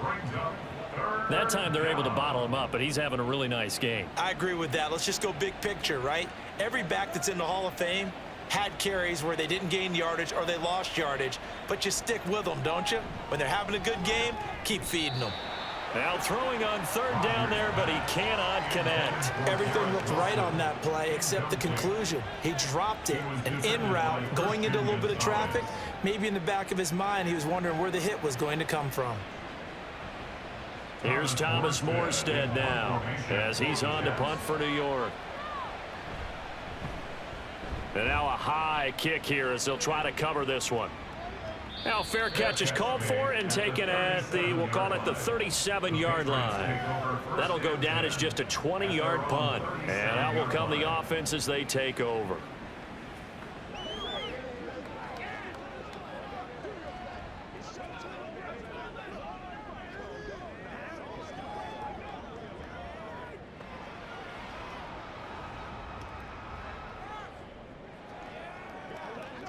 S1: That time they're able to bottle him up, but he's having a really nice game.
S6: I agree with that. Let's just go big picture, right? Every back that's in the Hall of Fame had carries where they didn't gain yardage or they lost yardage, but you stick with them, don't you? When they're having a good game, keep feeding them.
S4: Now throwing on third down there, but he cannot connect.
S6: Everything looked right on that play except the conclusion. He dropped it, an in route, going into a little bit of traffic. Maybe in the back of his mind, he was wondering where the hit was going to come from.
S4: Here's Thomas Morstead now as he's on to punt for New York. And now a high kick here as they'll try to cover this one. Now fair catch is called for and taken at the, we'll call it the 37-yard line. That'll go down as just a 20-yard punt. And out will come the offense as they take over.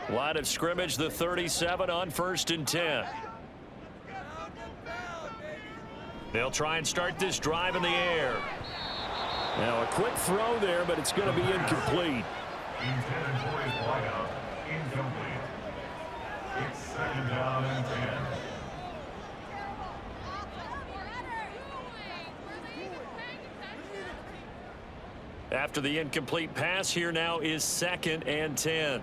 S4: Line of scrimmage, the 37 on 1st and 10. They'll try and start this drive in the air.
S1: Now a quick throw there, but it's going to be incomplete.
S3: Intended for his wideout, incomplete. It's 2nd down and 10.
S4: After the incomplete pass, here now is 2nd and 10.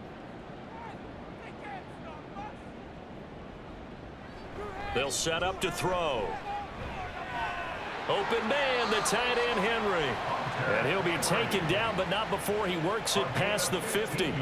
S4: They'll set up to throw. Open man, the tight end Henry. And he'll be taken down, but not before he works it past the 50.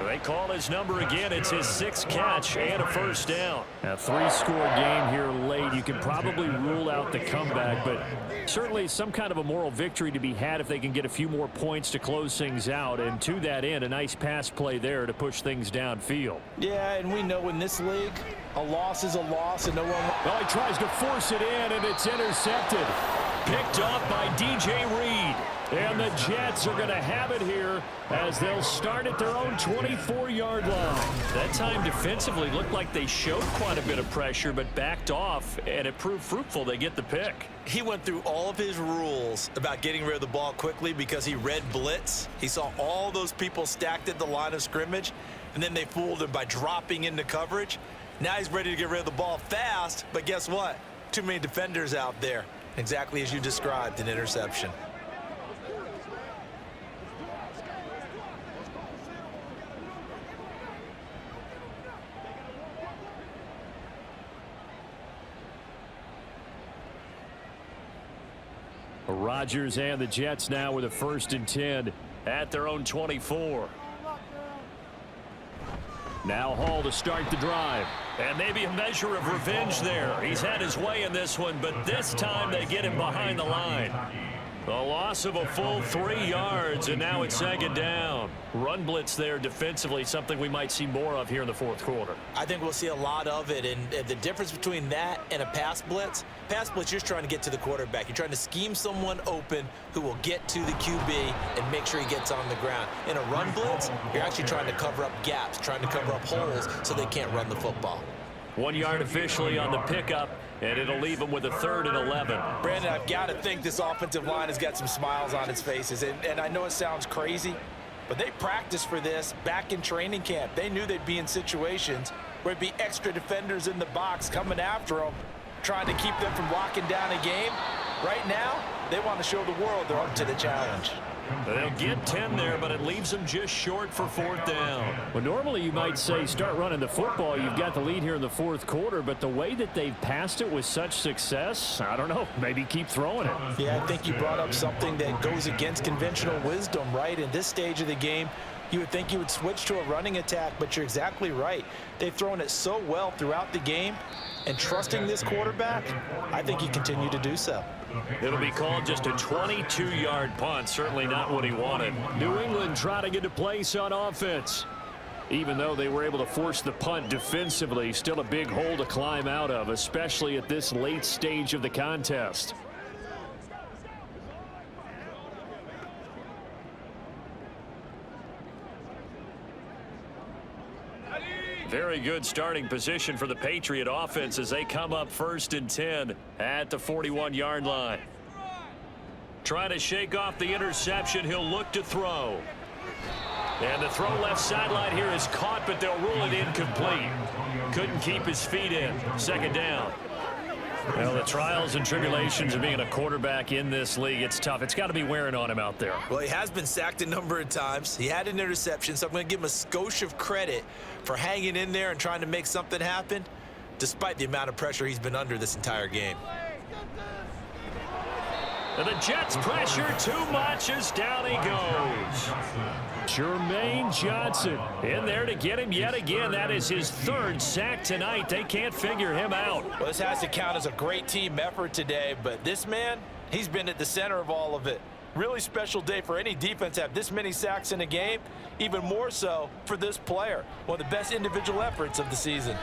S4: They call his number again. It's his 6th catch and a first down.
S1: A 3-score game here late. You can probably rule out the comeback, but certainly some kind of a moral victory to be had if they can get a few more points to close things out. And to that end, a nice pass play there to push things downfield.
S6: Yeah, and we know in this league, a loss is a loss, and no one...
S1: Well, he tries to force it in, and it's intercepted.
S4: Picked off by D.J. Reed.
S1: And the Jets are going to have it here as they'll start at their own 24-yard line.
S4: That time defensively looked like they showed quite a bit of pressure but backed off, and it proved fruitful. They get the pick.
S6: He went through all of his rules about getting rid of the ball quickly because he read blitz. He saw all those people stacked at the line of scrimmage, and then they fooled him by dropping into coverage. Now he's ready to get rid of the ball fast, but guess what? Too many defenders out there. Exactly as you described, an interception.
S1: Rodgers and the Jets now with a 1st and 10
S4: at their own 24.
S1: Now Hall to start the drive.
S4: And maybe a measure of revenge there. He's had his way in this one, but this time they get him behind the line. The loss of a full 3 yards, and now it's 2nd down. Run blitz there defensively, something we might see more of here in the 4th quarter.
S6: I think we'll see a lot of it, and the difference between that and a pass blitz, you're just trying to get to the quarterback. You're trying to scheme someone open who will get to the QB and make sure he gets on the ground. In a run blitz, you're actually trying to cover up gaps, trying to cover up holes so they can't run the football.
S4: 1 yard officially on the pickup, and it'll leave them with a 3rd and 11.
S6: Brandon, I've got to think this offensive line has got some smiles on its faces, and I know it sounds crazy, but they practiced for this back in training camp. They knew they'd be in situations where it'd be extra defenders in the box coming after them, trying to keep them from locking down a game. Right now, they want to show the world they're up to the challenge.
S4: They'll get 10 there, but it leaves them just short for 4th down.
S1: Well, normally you might say start running the football. You've got the lead here in the 4th quarter, but the way that they've passed it with such success, I don't know, maybe keep throwing it.
S6: Yeah, I think you brought up something that goes against conventional wisdom, right? In this stage of the game, you would think you would switch to a running attack, but you're exactly right. They've thrown it so well throughout the game, and trusting this quarterback, I think he continued to do so.
S4: It'll be called just a 22-yard punt. Certainly not what he wanted.
S1: New England trying to get to place on offense. Even though they were able to force the punt defensively, still a big hole to climb out of, especially at this late stage of the contest.
S4: Very good starting position for the Patriot offense as they come up 1st and 10 at the 41-yard line. Trying to shake off the interception. He'll look to throw. And the throw left sideline here is caught, but they'll rule it incomplete. Couldn't keep his feet in. 2nd down. Well, the trials and tribulations of being a quarterback in this league, it's tough. It's got to be wearing on him out there.
S6: Well, he has been sacked a number of times. He had an interception, so I'm going to give him a skosh of credit for hanging in there and trying to make something happen, despite the amount of pressure he's been under this entire game.
S1: And the Jets pressure too much as down he goes. Jermaine Johnson in there to get him yet again. That is his 3rd sack tonight. They can't figure him out.
S2: Well, this has to count as a great team effort today, but this man, he's been at the center of all of it. Really special day for any defense to have this many sacks in a game, even more so for this player. One of the best individual efforts of the season.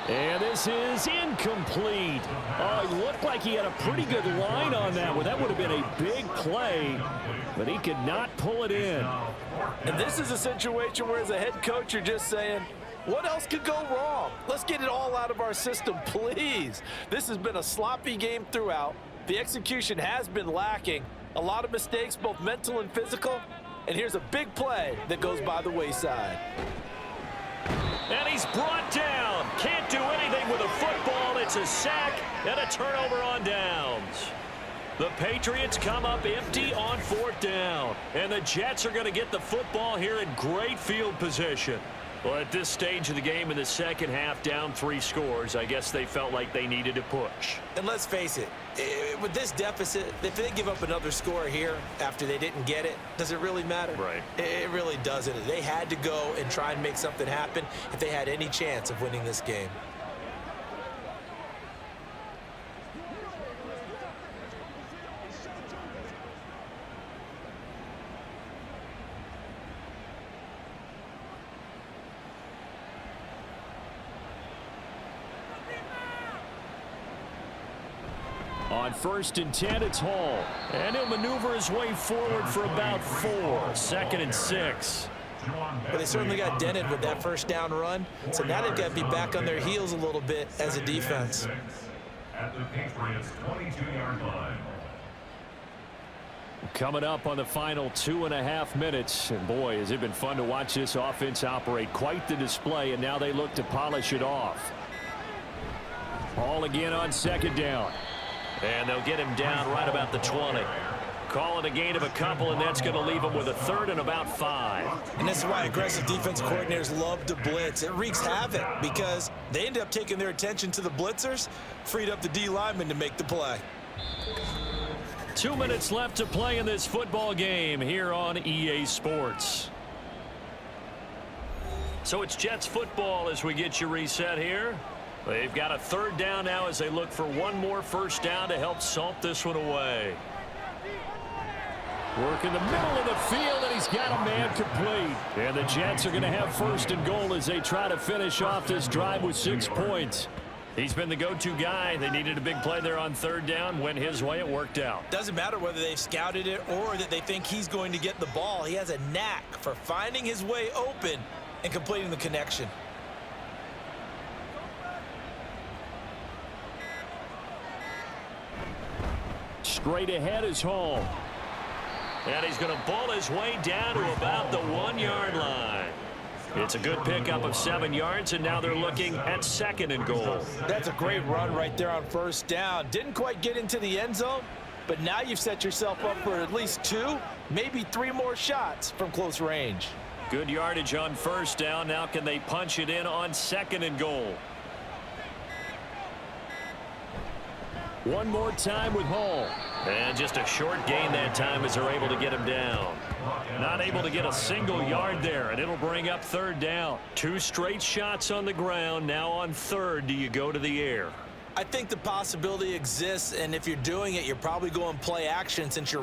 S1: And this is incomplete. Oh, it looked like he had a pretty good line on that one. That would have been a big play, but he could not pull it in.
S2: And this is a situation where as a head coach, you're just saying, what else could go wrong? Let's get it all out of our system, please. This has been a sloppy game throughout. The execution has been lacking. A lot of mistakes, both mental and physical. And here's a big play that goes by the wayside.
S1: And he's brought down. Can't do anything with a football. It's a sack and a turnover on downs. The Patriots come up empty on 4th down. And the Jets are going to get the football here in great field position. Well, at this stage of the game in the second half, down 3 scores, I guess they felt like they needed to push.
S6: And let's face it, with this deficit, if they give up another score here after they didn't get it, does it really matter?
S1: Right.
S6: It really doesn't. They had to go and try and make something happen if they had any chance of winning this game.
S1: On 1st and 10, it's Hall. And he'll maneuver his way forward for about 4. 2nd and 6.
S6: But they certainly got dented with that 1st down run. So now they've got to be back on their heels a little bit as a defense.
S3: At the Patriots' 22-yard line.
S1: Coming up on the final 2.5 minutes. And boy, has it been fun to watch this offense operate. Quite the display, and now they look to polish it off. Hall again on 2nd down.
S4: And they'll get him down right about the 20. Call it a gain of a couple, and that's going to leave him with a 3rd and about 5.
S6: And this is why aggressive defense coordinators love to blitz. It wreaks havoc because they end up taking their attention to the blitzers, freed up the D lineman to make the play.
S1: 2 minutes left to play in this football game here on EA Sports.
S4: So it's Jets football as we get you reset here. They've got a 3rd down now as they look for one more 1st down to help salt this one away.
S1: Work in the middle of the field, and he's got a man complete. And the Jets are going to have 1st and goal as they try to finish off this drive with 6 points.
S4: He's been the go-to guy. They needed a big play there on 3rd down. Went his way. It worked out.
S6: Doesn't matter whether they've scouted it or that they think he's going to get the ball. He has a knack for finding his way open and completing the connection.
S1: Straight ahead is Hall.
S4: And he's going to ball his way down to about the 1-yard line. It's a good pickup of 7 yards, and now they're looking at 2nd and goal.
S2: That's a great run right there on 1st down. Didn't quite get into the end zone, but now you've set yourself up for at least 2, maybe 3 more shots from close range.
S4: Good yardage on 1st down. Now can they punch it in on 2nd and goal?
S1: One more time with Hall.
S4: And just a short gain that time as they're able to get him down. Not able to get a single yard there, and it'll bring up 3rd down. 2 straight shots on the ground. Now on 3rd, do you go to the air?
S6: I think the possibility exists, and if you're doing it, you're probably going play action since you're